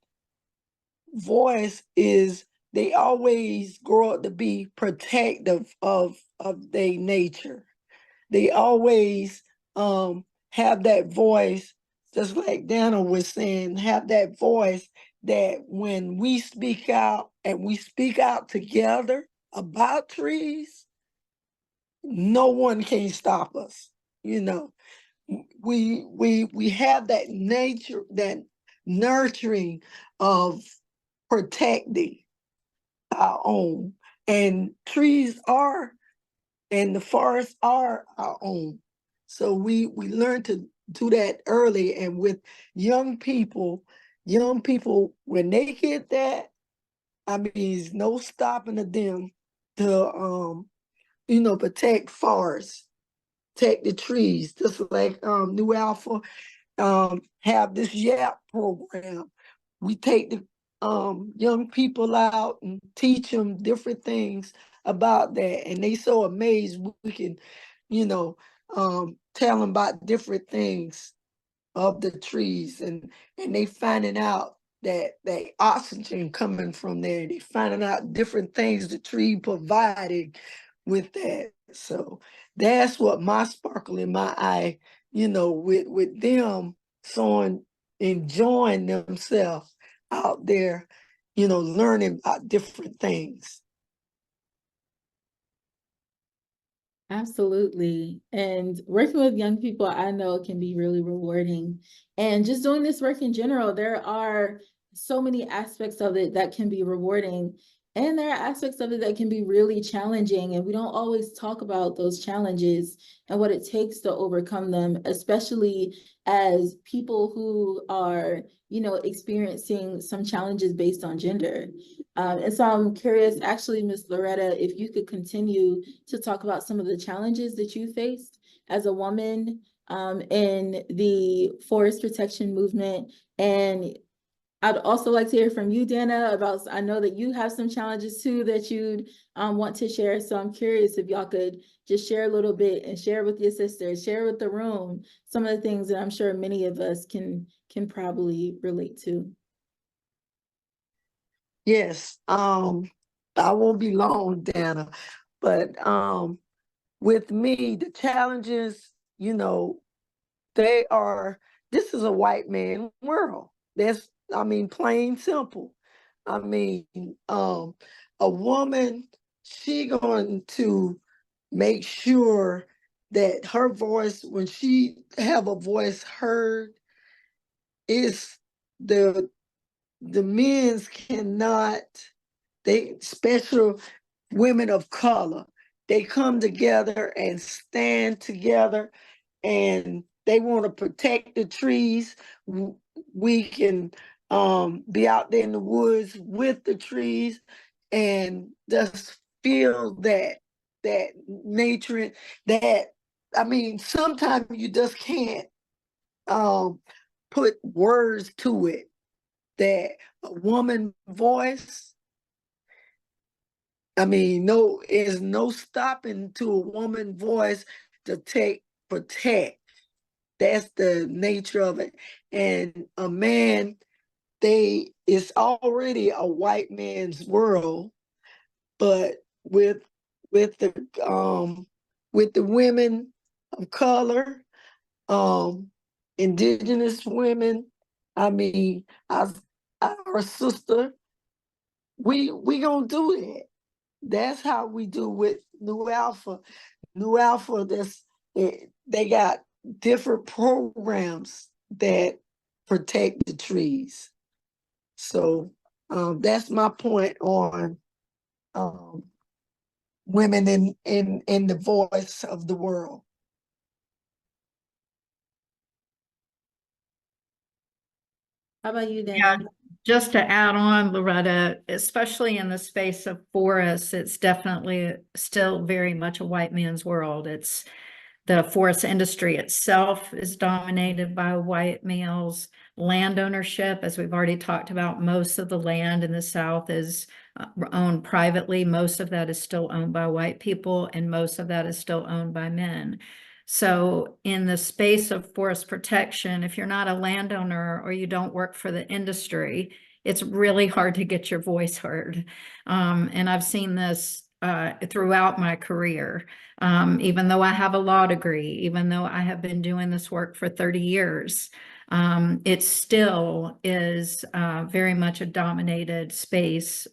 voice is they always grow up to be protective of their nature. They always have that voice, just like Dana was saying, have that voice that when we speak out and we speak out together about trees, no one can stop us. We have that nature, that nurturing of protecting our own, and trees are, and the forests are our own. So we learn to do that early, and with young people, when they get that, I mean, there's no stopping them to protect forests, protect the trees, just like New Alpha have this YAP program. We take the young people out and teach them different things about that, and they so amazed we can, you know, tell them about different things of the trees, and they finding out that oxygen coming from there. They finding out different things the tree provided with that. So that's what my sparkle in my eye, with them enjoying themselves out there, learning about different things. Absolutely. And working with young people, I know can be really rewarding. And just doing this work in general, there are so many aspects of it that can be rewarding. And there are aspects of it that can be really challenging. And we don't always talk about those challenges and what it takes to overcome them, especially as people who are, experiencing some challenges based on gender. And so I'm curious, actually, Ms. Loretta, if you could continue to talk about some of the challenges that you faced as a woman in the forest protection movement. And I'd also like to hear from you, Dana, about, I know that you have some challenges too that you'd want to share. So I'm curious if y'all could just share a little bit and share with your sisters, share with the room some of the things that I'm sure many of us can probably relate to. Yes, I won't be long, Dana, but with me, the challenges, this is a white man world. Plain simple. A woman, she going to make sure that her voice, when she have a voice heard, is the men's cannot, special women of color, they come together and stand together, and they want to protect the trees. We can be out there in the woods with the trees and just feel that nature. Sometimes you just can't put words to it. That a woman voice, there's no stopping to a woman voice to protect. That's the nature of it. And a man, it's already a white man's world, but with the women of color, indigenous women, our sister, we gonna do that. That's how we do with New Alpha. New Alpha, they got different programs that protect the trees. So that's my point on women in the voice of the world. How about you, Dana? Yeah, just to add on, Loretta, especially in the space of forests, it's definitely still very much a white man's world. It's the forest industry itself is dominated by white males. Land ownership, as we've already talked about, most of the land in the South is owned privately. Most of that is still owned by white people, and most of that is still owned by men. So in the space of forest protection, if you're not a landowner or you don't work for the industry, it's really hard to get your voice heard. And I've seen this throughout my career. Even though I have a law degree, even though I have been doing this work for 30 years, it still is very much a dominated space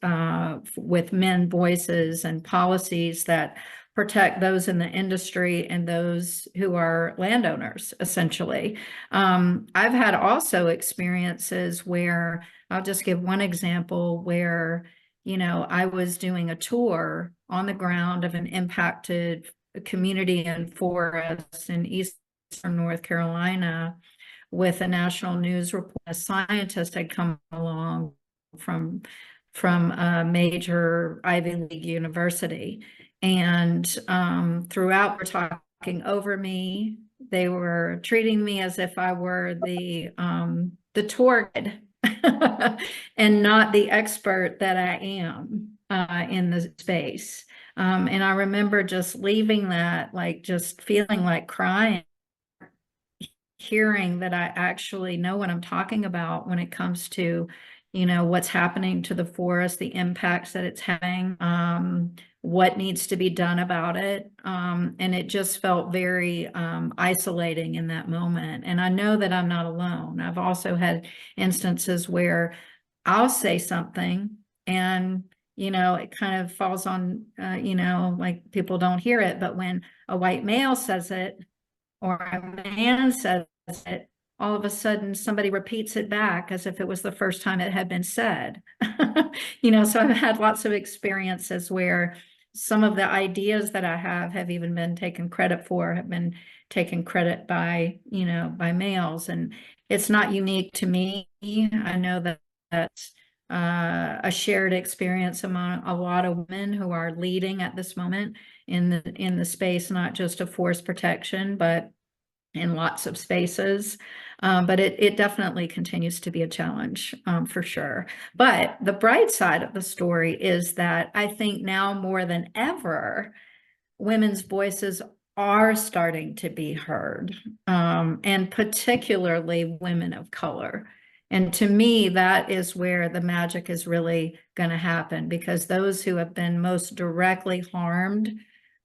with men voices and policies that protect those in the industry and those who are landowners, essentially. I've had also experiences where, I'll just give one example where, I was doing a tour on the ground of an impacted community and forest in eastern North Carolina with a national news report. A scientist had come along from a major Ivy League university. And throughout, we're talking over me. They were treating me as if I were the tour guide and not the expert that I am in the space. And I remember just leaving that, like just feeling like crying, hearing that I actually know what I'm talking about when it comes to, you know, what's happening to the forest, the impacts that it's having, what needs to be done about it. And it just felt very isolating in that moment. And I know that I'm not alone. I've also had instances where I'll say something and, you know, it kind of falls on, you know, like people don't hear it. But when a white male says it, or a man says it, all of a sudden somebody repeats it back as if it was the first time it had been said. You know, so I've had lots of experiences where some of the ideas that I have even been taken credit for, have been taken credit by, you know, by males. And it's not unique to me. I know that that's a shared experience among a lot of women who are leading at this moment in the space, not just of forest protection, but in lots of spaces. But it definitely continues to be a challenge for sure. But the bright side of the story is that I think now more than ever, women's voices are starting to be heard, and particularly women of color. And to me, that is where the magic is really going to happen, because those who have been most directly harmed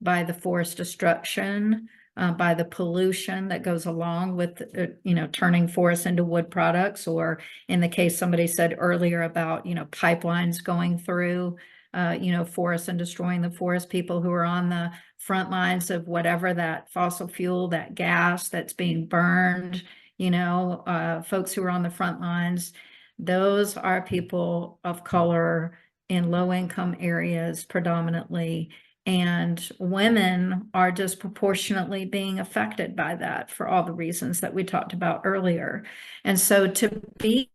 by the forest destruction, by the pollution that goes along with, you know, turning forests into wood products, or in the case somebody said earlier about, you know, pipelines going through, you know, forests and destroying the forest, people who are on the front lines of whatever that fossil fuel, that gas that's being burned, you know, folks who are on the front lines, those are people of color in low-income areas predominantly. And women are disproportionately being affected by that for all the reasons that we talked about earlier. And so to be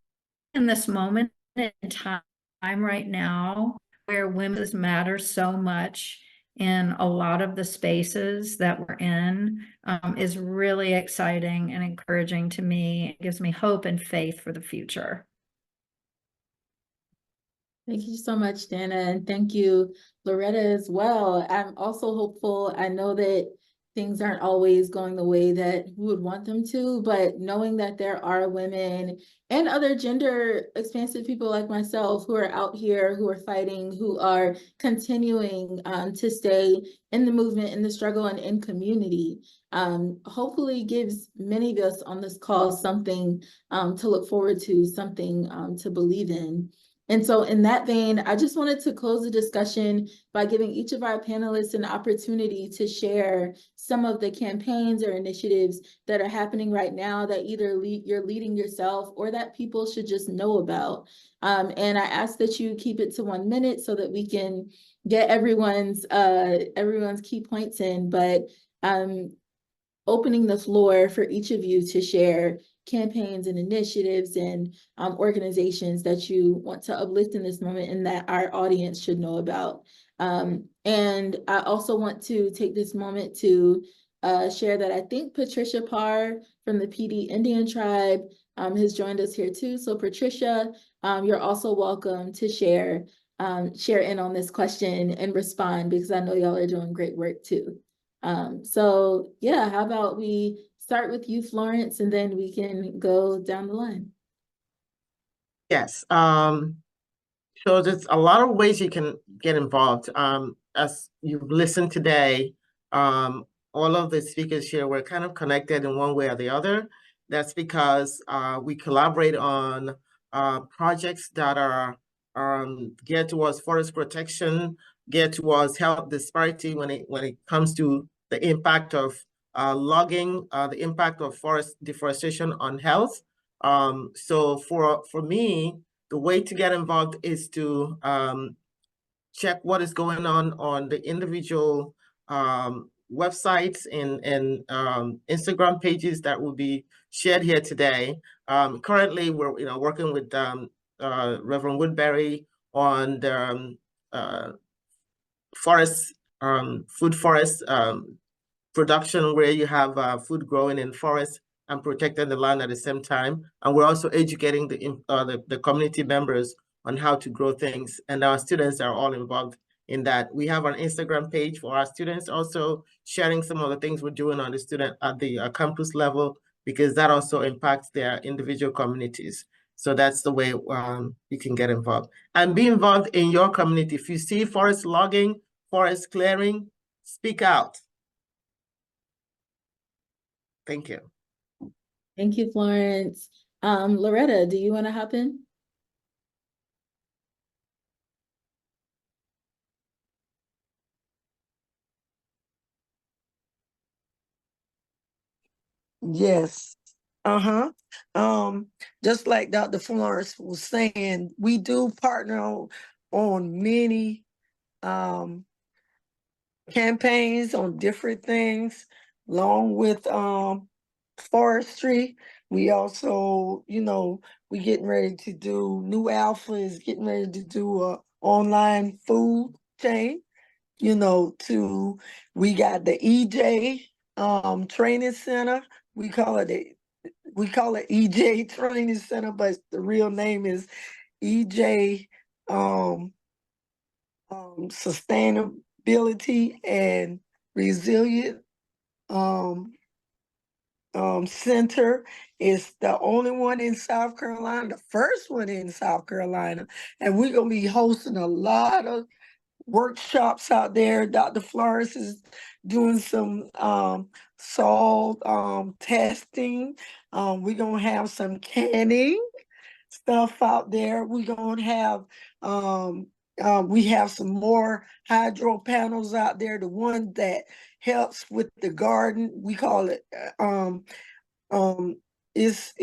in this moment in time right now, where women's matter so much in a lot of the spaces that we're in, is really exciting and encouraging to me. It gives me hope and faith for the future. Thank you so much, Dana, and thank you, Loretta, as well. I'm also hopeful. I know that things aren't always going the way that we would want them to, but knowing that there are women and other gender expansive people like myself who are out here, who are fighting, who are continuing to stay in the movement, in the struggle, and in community, hopefully gives many of us on this call something to look forward to, something to believe in. And so in that vein, I just wanted to close the discussion by giving each of our panelists an opportunity to share some of the campaigns or initiatives that are happening right now that either you're leading yourself or that people should just know about. And I ask that you keep it to 1 minute so that we can get everyone's key points in, but opening the floor for each of you to share campaigns and initiatives and organizations that you want to uplift in this moment and that our audience should know about. And I also want to take this moment to share that I think Patricia Parr from the PD Indian Tribe has joined us here too. So Patricia, you're also welcome to share in on this question and respond, because I know y'all are doing great work too. So yeah, how about we start with you, Florence, and then we can go down the line. Yes. So there's a lot of ways you can get involved. As you've listened today, all of the speakers here were kind of connected in one way or the other. That's because we collaborate on projects that are geared towards forest protection, geared towards health disparity when it comes to the impact of logging, the impact of forest deforestation on health. So for me, the way to get involved is to check what is going on the individual websites and Instagram pages that will be shared here today. Currently, we're working with Reverend Woodbury on the forest, food forest production where you have food growing in forests and protecting the land at the same time. And we're also educating the community members on how to grow things. And our students are all involved in that. We have an Instagram page for our students, also sharing some of the things we're doing on the student at the campus level, because that also impacts their individual communities. So that's the way you can get involved. And be involved in your community. If you see forest logging, forest clearing, speak out. Thank you. Thank you, Florence. Loretta, do you want to hop in? Yes. Uh-huh. Just like Dr. Florence was saying, we do partner on many campaigns on different things, along with forestry. We also, we getting ready to do, New Alpha is getting ready to do a online food chain, we got the EJ training center. We call it EJ Training Center, but the real name is EJ Sustainability and Resilient Center. Is the only one in South Carolina, the first one in South Carolina, and we're gonna be hosting a lot of workshops out there. Dr. Florence is doing some soil testing. We're gonna have some canning stuff out there. We're gonna have we have some more hydro panels out there. The one that helps with the garden, we call it it's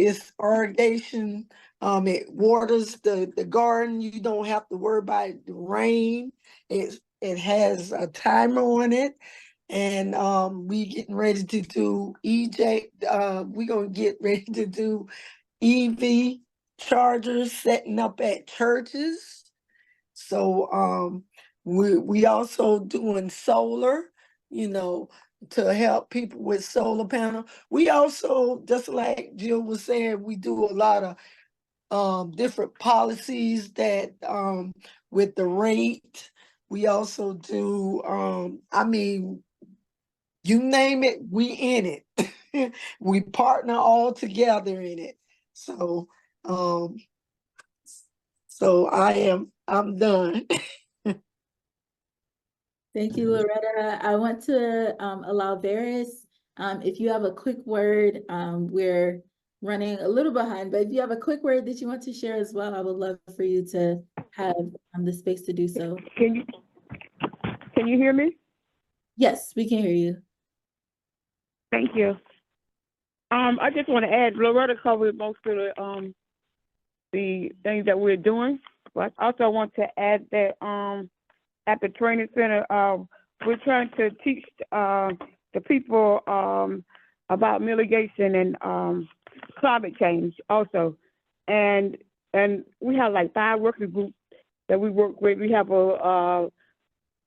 irrigation. It waters the garden. You don't have to worry about the rain. It has a timer on it. And we getting ready to do EJ. We're gonna get ready to do EV chargers setting up at churches. So we also doing solar, to help people with solar panel. We also, just like Jill was saying, we do a lot of different policies that with the rate. We also do you name it, we in it. We partner all together in it. So I'm done. Thank you, Loretta. I want to allow Varys, if you have a quick word, we're running a little behind, but if you have a quick word that you want to share as well, I would love for you to have the space to do so. Can you hear me? Yes, we can hear you. Thank you. I just want to add, Loretta covered most of the things that we're doing, but I also want to add that at the training center, we're trying to teach the people about mitigation and climate change also. And we have like 5 working groups that we work with. We have a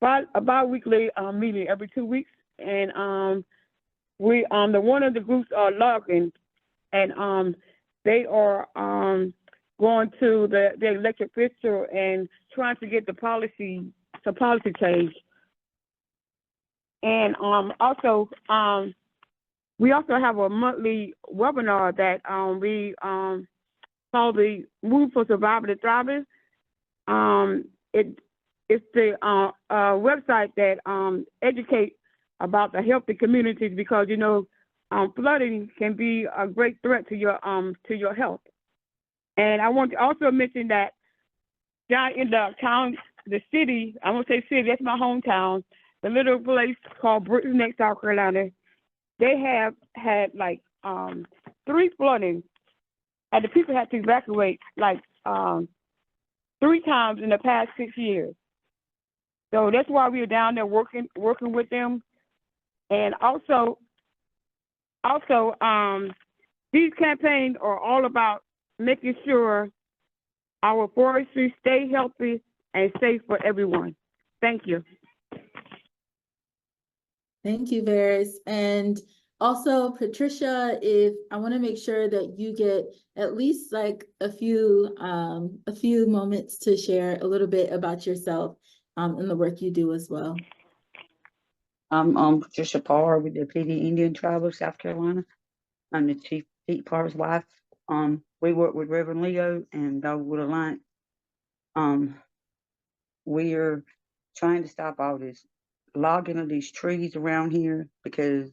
bi-weekly meeting every 2 weeks. And one of the groups are logging, and they are going to the elected official and trying to get the policy change. And also we also have a monthly webinar that we call the Move for Surviving and Thriving. It's the website that educates about the healthy communities, because flooding can be a great threat to your health. And I want to also mention that down in the town, the city, I won't say city, that's my hometown, the little place called Britain Neck, South Carolina, they have had like 3 floodings, and the people had to evacuate like 3 times in the past 6 years. So that's why we are down there working with them. And also these campaigns are all about making sure our forestry stay healthy and safe for everyone. Thank you. Thank you, Varys. And also, Patricia, if I want to make sure that you get at least like a few moments to share a little bit about yourself and the work you do as well. I'm Patricia Parr with the PD Indian Tribe of South Carolina. I'm the Chief Pete Parr's wife. We work with Reverend Leo and Dogwood Alliance. We are trying to stop all this logging of these trees around here, because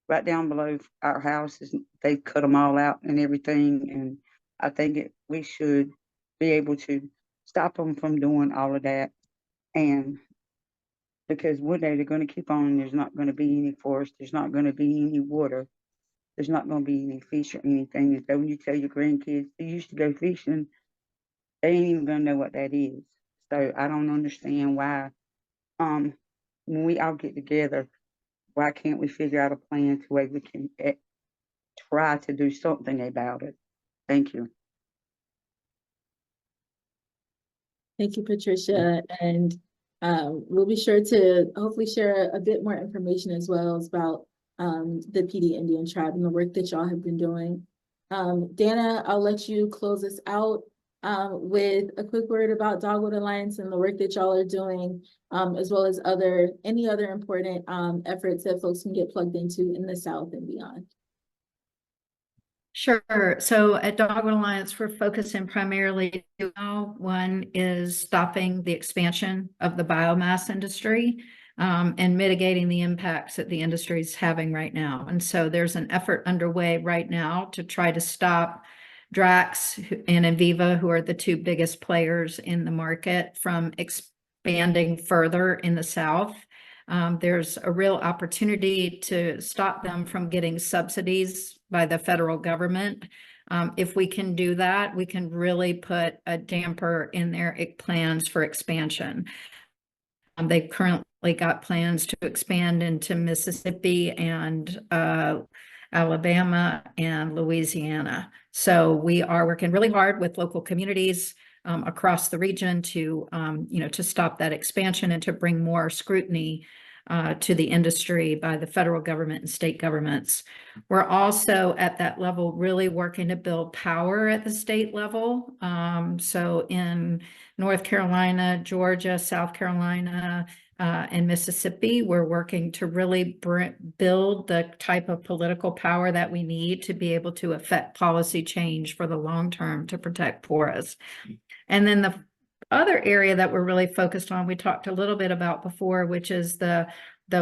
right down below our houses, they've cut them all out and everything. And I think we should be able to stop them from doing all of that. And because one day they're going to keep on, there's not going to be any forest, there's not going to be any water, there's not going to be any fish or anything. And so when you tell your grandkids they used to go fishing, they ain't even going to know what that is. So I don't understand why, when we all get together, why can't we figure out a plan to where we can try to do something about it? Thank you. Thank you, Patricia. And we'll be sure to hopefully share a bit more information as well as about the PD Indian Tribe and the work that y'all have been doing. Dana, I'll let you close us out with a quick word about Dogwood Alliance and the work that y'all are doing, as well as any other important efforts that folks can get plugged into in the South and beyond. Sure. So at Dogwood Alliance, we're focusing primarily on one is stopping the expansion of the biomass industry and mitigating the impacts that the industry is having right now. And so there's an effort underway right now to try to stop Drax and Enviva, who are the two biggest players in the market, from expanding further in the South. There's a real opportunity to stop them from getting subsidies by the federal government. If we can do that, we can really put a damper in their plans for expansion. They've currently got plans to expand into Mississippi and Alabama and Louisiana. So we are working really hard with local communities across the region to, to stop that expansion and to bring more scrutiny to the industry by the federal government and state governments. We're also at that level really working to build power at the state level. So in North Carolina, Georgia, South Carolina, and Mississippi, we're working to really build the type of political power that we need to be able to affect policy change for the long term to protect forests. And then the other area that we're really focused on, we talked a little bit about before, which is the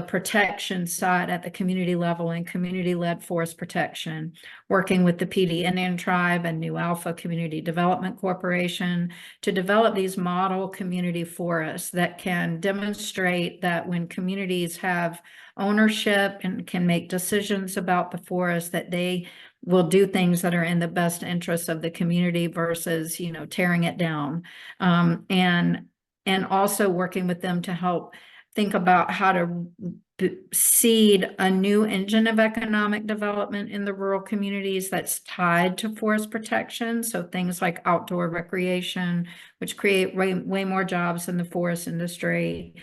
protection side at the community level and community-led forest protection, working with the PD Indian Tribe and New Alpha Community Development Corporation to develop these model community forests that can demonstrate that when communities have ownership and can make decisions about the forest, that they will do things that are in the best interest of the community versus, tearing it down. And also working with them to help think about how to seed a new engine of economic development in the rural communities that's tied to forest protection. So things like outdoor recreation, which create way more jobs in the forest industry,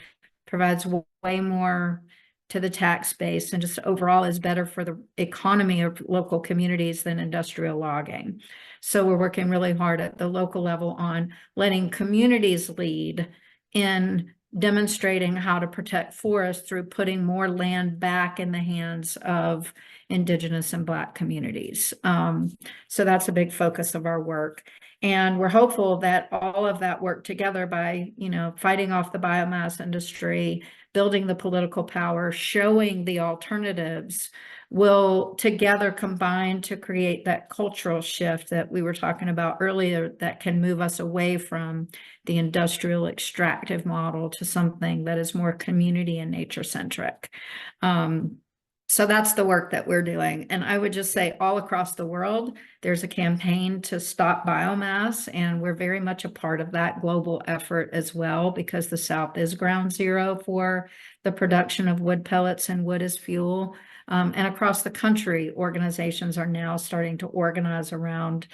provides way more to the tax base, and just overall is better for the economy of local communities than industrial logging. So we're working really hard at the local level on letting communities lead in demonstrating how to protect forests through putting more land back in the hands of Indigenous and Black communities. So that's a big focus of our work. And we're hopeful that all of that work together by, fighting off the biomass industry, building the political power, showing the alternatives, will together combine to create that cultural shift that we were talking about earlier that can move us away from the industrial extractive model to something that is more community and nature centric. So that's the work that we're doing. And I would just say all across the world, there's a campaign to stop biomass, and we're very much a part of that global effort as well, because the South is ground zero for the production of wood pellets and wood as fuel. And across the country, organizations are now starting to organize around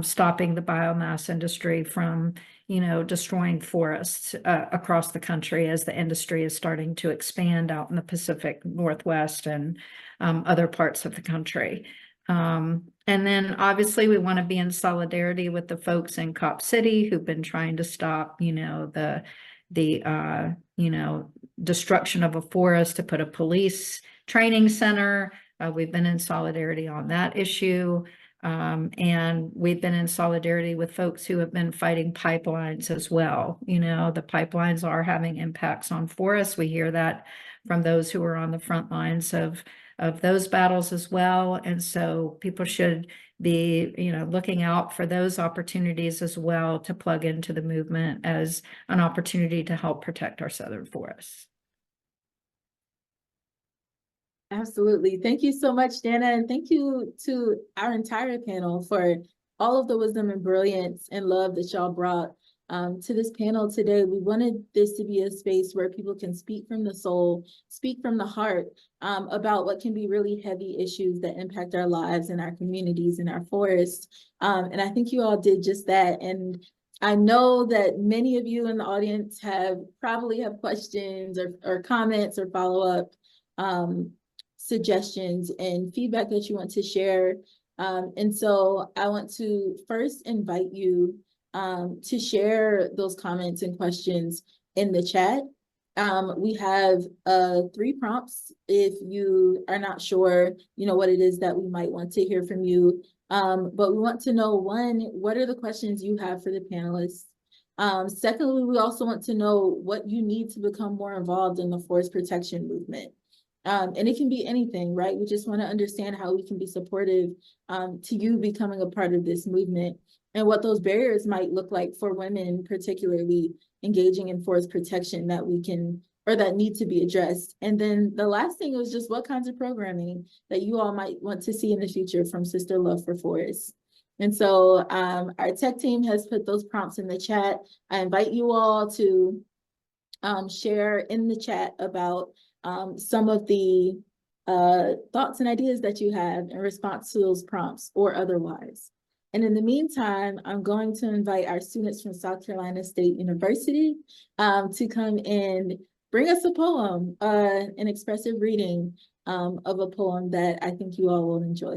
stopping the biomass industry from, destroying forests across the country as the industry is starting to expand out in the Pacific Northwest and other parts of the country. And then obviously we want to be in solidarity with the folks in Cop City who've been trying to stop, the destruction of a forest to put a police training center. We've been in solidarity on that issue. And we've been in solidarity with folks who have been fighting pipelines as well. The pipelines are having impacts on forests. We hear that from those who are on the front lines of those battles as well. And so people should be, looking out for those opportunities as well to plug into the movement as an opportunity to help protect our southern forests. Absolutely. Thank you so much, Dana. And thank you to our entire panel for all of the wisdom and brilliance and love that y'all brought to this panel today. We wanted this to be a space where people can speak from the soul, speak from the heart about what can be really heavy issues that impact our lives and our communities and our forests. And I think you all did just that. And I know that many of you in the audience probably have questions or comments or follow-up suggestions and feedback that you want to share. And so I want to first invite you to share those comments and questions in the chat. We have 3 prompts if you are not sure, what it is that we might want to hear from you. But we want to know, 1, what are the questions you have for the panelists? Secondly, we also want to know what you need to become more involved in the forest protection movement. And it can be anything, right? We just want to understand how we can be supportive to you becoming a part of this movement and what those barriers might look like for women, particularly engaging in forest protection that need to be addressed. And then the last thing was just what kinds of programming that you all might want to see in the future from Sister Love for Forests. And so our tech team has put those prompts in the chat. I invite you all to share in the chat about some of the thoughts and ideas that you have in response to those prompts or otherwise. And in the meantime, I'm going to invite our students from South Carolina State University to come and bring us a poem, an expressive reading of a poem that I think you all will enjoy.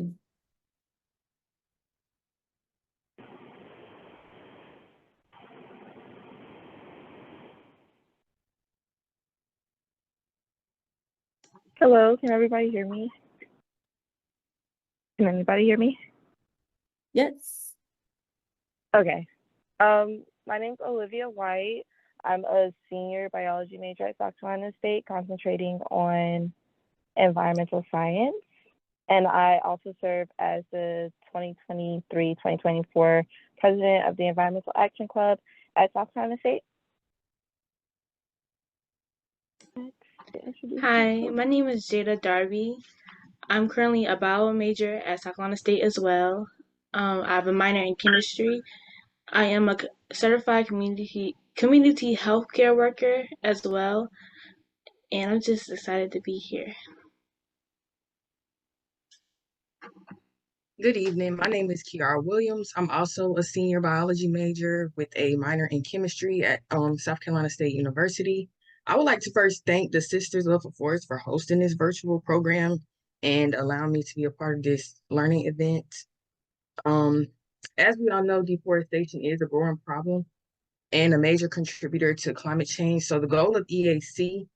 Hello, can everybody hear me? Can anybody hear me? Yes. Okay. My name's Olivia White. I'm a senior biology major at South Carolina State, concentrating on environmental science. And I also serve as the 2023-2024 president of the Environmental Action Club at South Carolina State. Hi, my name is Jada Darby. I'm currently a bio major at South Carolina State as well. I have a minor in chemistry. I am a certified community healthcare worker as well, and I'm just excited to be here. Good evening. My name is Kiara Williams. I'm also a senior biology major with a minor in chemistry at South Carolina State University. I would like to first thank the Sisters Love for Forests for hosting this virtual program and allowing me to be a part of this learning event. As we all know, deforestation is a growing problem and a major contributor to climate change. So the goal of EAC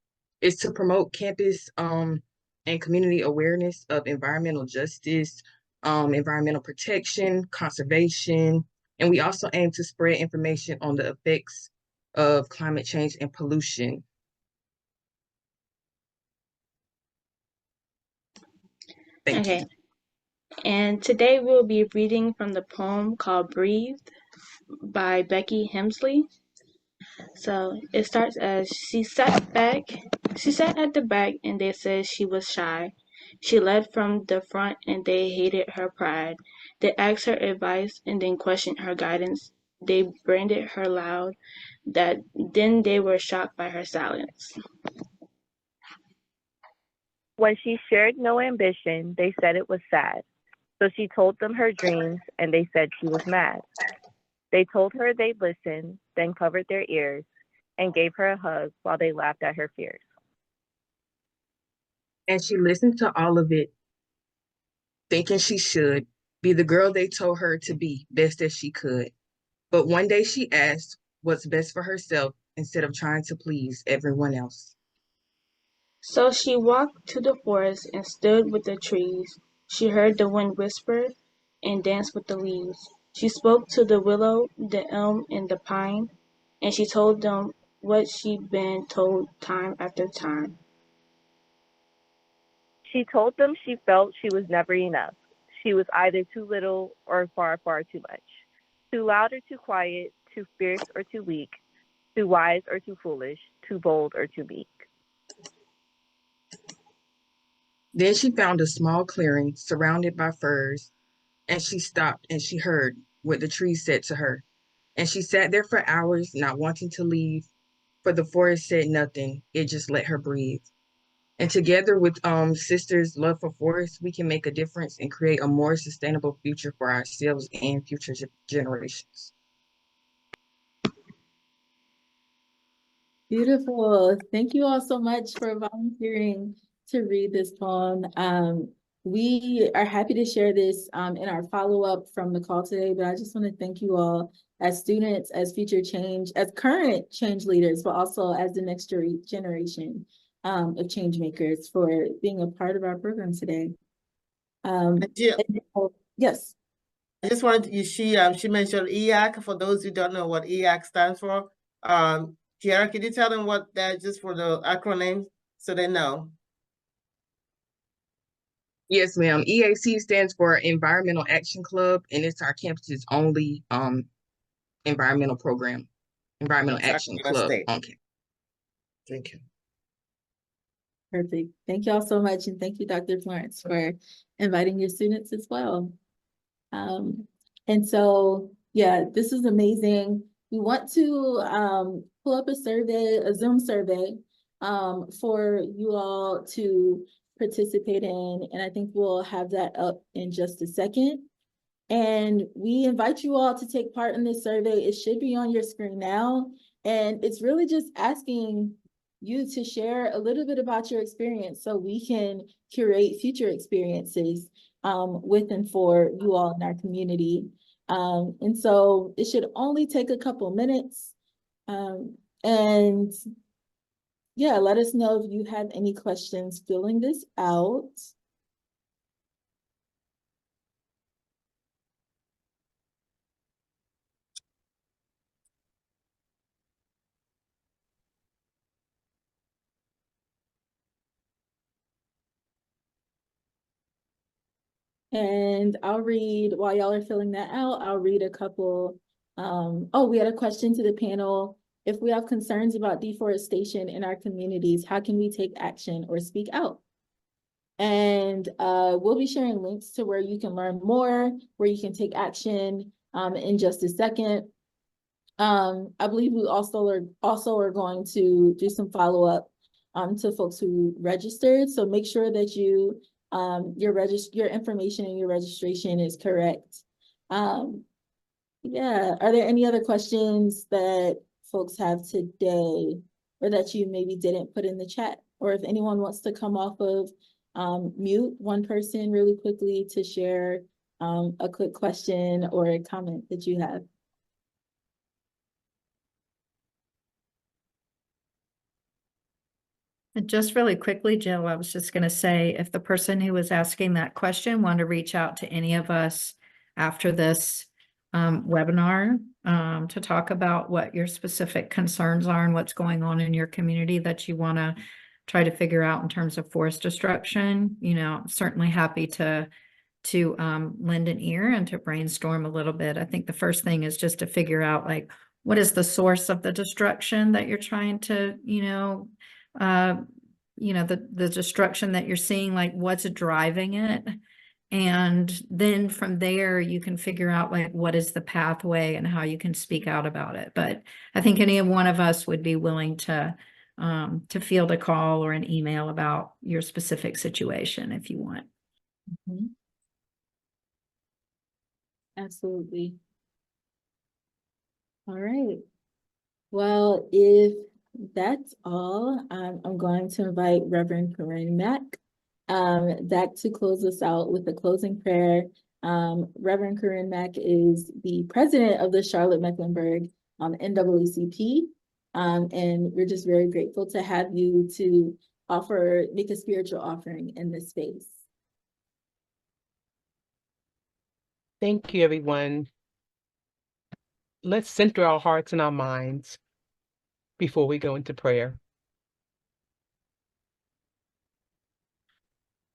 is to promote campus and community awareness of environmental justice, environmental protection, conservation, and we also aim to spread information on the effects of climate change and pollution. Thank you. And today we'll be reading from the poem called Breathe by Becky Hemsley. So it starts as she sat at the back and they said she was shy. She led from the front and they hated her pride. They asked her advice and then questioned her guidance. They branded her loud, then they were shocked by her silence. When she shared no ambition, they said it was sad. So she told them her dreams and they said she was mad. They told her they'd listen, then covered their ears and gave her a hug while they laughed at her fears. And she listened to all of it, thinking she should be the girl they told her to be best as she could. But one day she asked what's best for herself instead of trying to please everyone else. So she walked to the forest and stood with the trees. She heard the wind whisper and dance with the leaves. She spoke to the willow, the elm, and the pine, and she told them what she'd been told time after time. She told them she felt she was never enough. She was either too little or far, far too much. Too loud or too quiet, too fierce or too weak, too wise or too foolish, too bold or too meek. Then she found a small clearing surrounded by firs, and she stopped and she heard what the trees said to her. And she sat there for hours, not wanting to leave, for the forest said nothing. It just let her breathe. And together with Sisters Love for Forests, we can make a difference and create a more sustainable future for ourselves and future generations. Beautiful. Thank you all so much for volunteering to read this poem. We are happy to share this in our follow-up from the call today, but I just want to thank you all as students, as future change, as current change leaders, but also as the next generation of change makers for being a part of our program today. Jill, Yes. I just wanted to, she mentioned EAC. For those who don't know what EAC stands for, Kiara, could you tell them what that just for the acronym so they know? Yes, ma'am. EAC stands for Environmental Action Club, and it's our campus's only environmental program, Environmental Action Club on campus. Thank you. Perfect. Thank you all so much. And thank you, Dr. Florence, for inviting your students as well. And so, yeah, this is amazing. We want to pull up a survey, a Zoom survey for you all to participate in. And I think we'll have that up in just a second. And we invite you all to take part in this survey. It should be on your screen now. And it's really just asking you to share a little bit about your experience so we can curate future experiences with and for you all in our community. And so it should only take a couple minutes. And yeah, let us know if you have any questions filling this out. And I'll read, while y'all are filling that out, I'll read a couple. Oh, we had a question to the panel. If we have concerns about deforestation in our communities, how can we take action or speak out? And we'll be sharing links to where you can learn more, where you can take action in just a second. I believe we also are going to do some follow-up to folks who registered. So make sure that you your information and your registration is correct. Yeah, are there any other questions that folks have today or that you maybe didn't put in the chat? Or if anyone wants to come off of mute, one person really quickly to share a quick question or a comment that you have. And just really quickly, Jill, I was just going to say, if the person who was asking that question wanted to reach out to any of us after this webinar to talk about what your specific concerns are and what's going on in your community that you want to try to figure out in terms of forest destruction, you know, I'm certainly happy to lend an ear and to brainstorm a little bit. I think the first thing is just to figure out, like, what is the source of the destruction that you're trying to, the destruction that you're seeing, like what's driving it. And then from there, you can figure out like what is the pathway and how you can speak out about it. But I think any one of us would be willing to field a call or an email about your specific situation if you want. Mm-hmm. Absolutely. All right. Well, if that's all, I'm going to invite Reverend Corinne Mack back to close us out with a closing prayer. Reverend Corinne Mack is the president of the Charlotte-Mecklenburg NAACP. And we're just very grateful to have you to make a spiritual offering in this space. Thank you, everyone. Let's center our hearts and our minds before we go into prayer.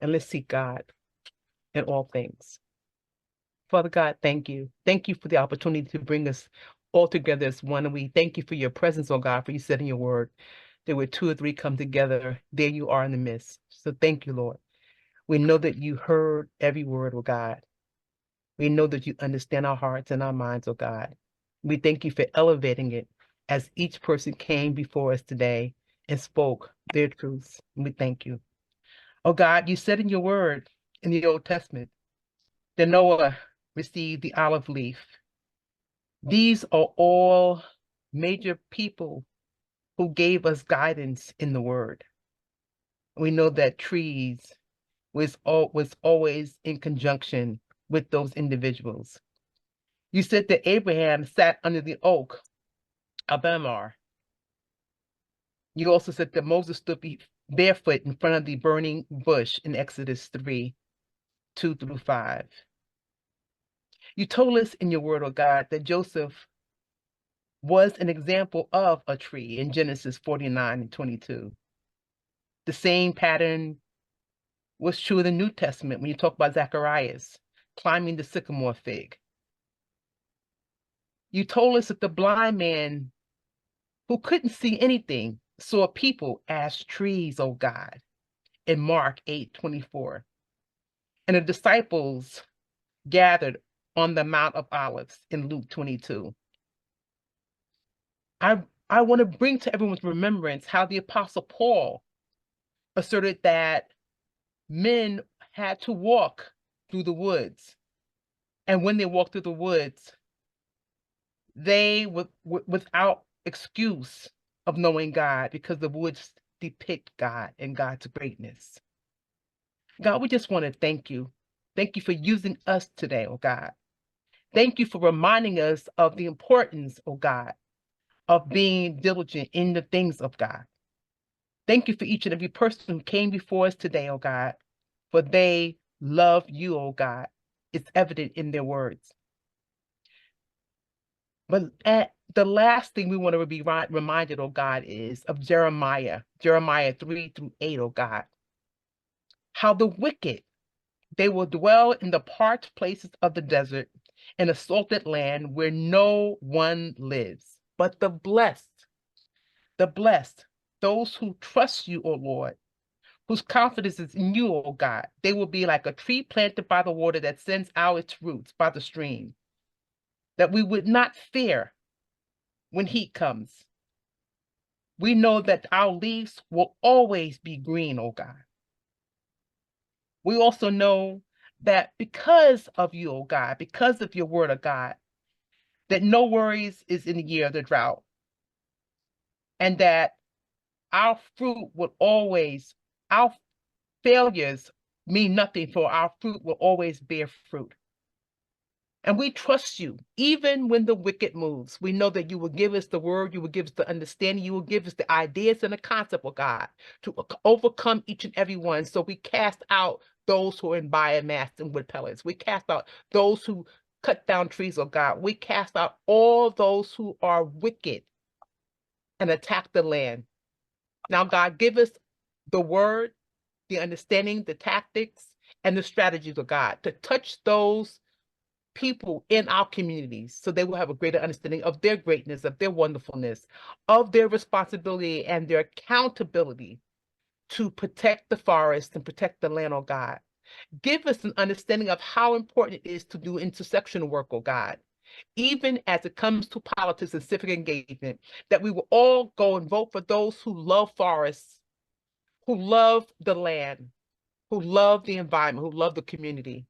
And let's seek God in all things. Father God, thank you. Thank you for the opportunity to bring us all together as one. And we thank you for your presence, oh God, for you said in your word, there were 2 or 3 come together, there you are in the midst. So thank you, Lord. We know that you heard every word, oh God. We know that you understand our hearts and our minds, oh God. We thank you for elevating it as each person came before us today and spoke their truths. We thank you. Oh God, you said in your word in the Old Testament that Noah received the olive leaf. These are all major people who gave us guidance in the word. We know that trees was always in conjunction with those individuals. You said that Abraham sat under the oak of Mamre. You also said that Moses stood barefoot in front of the burning bush in Exodus 3:2-5. You told us in your word, oh God, that Joseph was an example of a tree in Genesis 49:22. The same pattern was true in the New Testament when you talk about Zacharias climbing the sycamore fig. You told us that the blind man who couldn't see anything saw people as trees, oh God, in Mark 8:24. And the disciples gathered on the Mount of Olives in Luke 22. I want to bring to everyone's remembrance how the Apostle Paul asserted that men had to walk through the woods. And when they walked through the woods, they were without excuse of knowing God, because the woods depict God and God's greatness. God, we just want to thank you. Thank you for using us today, oh God. Thank you for reminding us of the importance, oh God, of being diligent in the things of God. Thank you for each and every person who came before us today, oh God, for they love you, oh God. It's evident in their words. But the last thing we want to be reminded, oh God, is of Jeremiah 3:8, oh God. How the wicked, they will dwell in the parched places of the desert, in a salted land where no one lives. But the blessed, those who trust you, O Lord, whose confidence is in you, O God, they will be like a tree planted by the water that sends out its roots by the stream, that we would not fear when heat comes. We know that our leaves will always be green, O God. We also know that because of you, O God, because of your word, O God, that no worries is in the year of the drought, and that our fruit will always, our failures mean nothing, for our fruit will always bear fruit. And we trust you, even when the wicked moves. We know that you will give us the word, you will give us the understanding, you will give us the ideas and the concept of God to overcome each and every one. So we cast out those who are in biomass and wood pellets. We cast out those who cut down trees, oh God. We cast out all those who are wicked and attack the land. Now, God, give us the word, the understanding, the tactics, and the strategies of God to touch those people in our communities so they will have a greater understanding of their greatness, of their wonderfulness, of their responsibility and their accountability to protect the forest and protect the land, oh God. Give us an understanding of how important it is to do intersection work, oh God, even as it comes to politics and civic engagement, that we will all go and vote for those who love forests, who love the land, who love the environment, who love the community.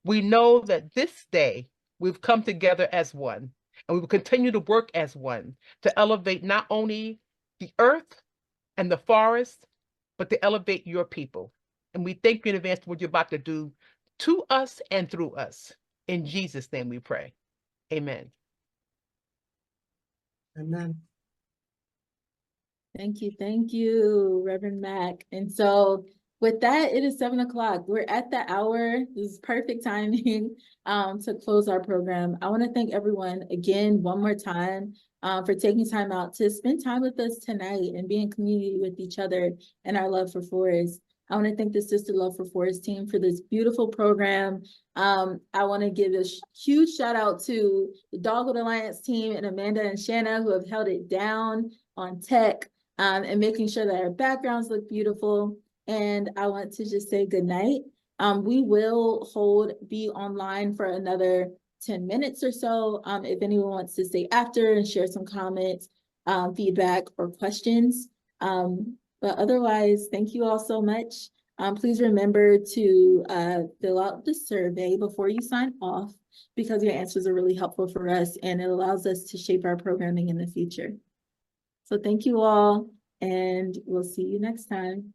We know that this day we've come together as one, And we will continue to work as one to elevate not only the earth and the forest, but to elevate your people. And we thank you in advance for what you're about to do to us and through us. In Jesus' name we pray. Amen. Amen. Thank you, Reverend Mack. And so with that, it is 7 o'clock. We're at the hour. This is perfect timing to close our program. I want to thank everyone again, one more time, for taking time out to spend time with us tonight and be in community with each other and our love for Forest. I want to thank the Sister Love for Forest team for this beautiful program. I want to give a huge shout out to the Dogwood Alliance team and Amanda and Shanna who have held it down on tech and making sure that our backgrounds look beautiful. And I want to just say good night. We will be online for another 10 minutes or so. If anyone wants to stay after and share some comments, feedback, or questions. But otherwise, thank you all so much. Please remember to fill out the survey before you sign off, because your answers are really helpful for us and it allows us to shape our programming in the future. So thank you all, and we'll see you next time.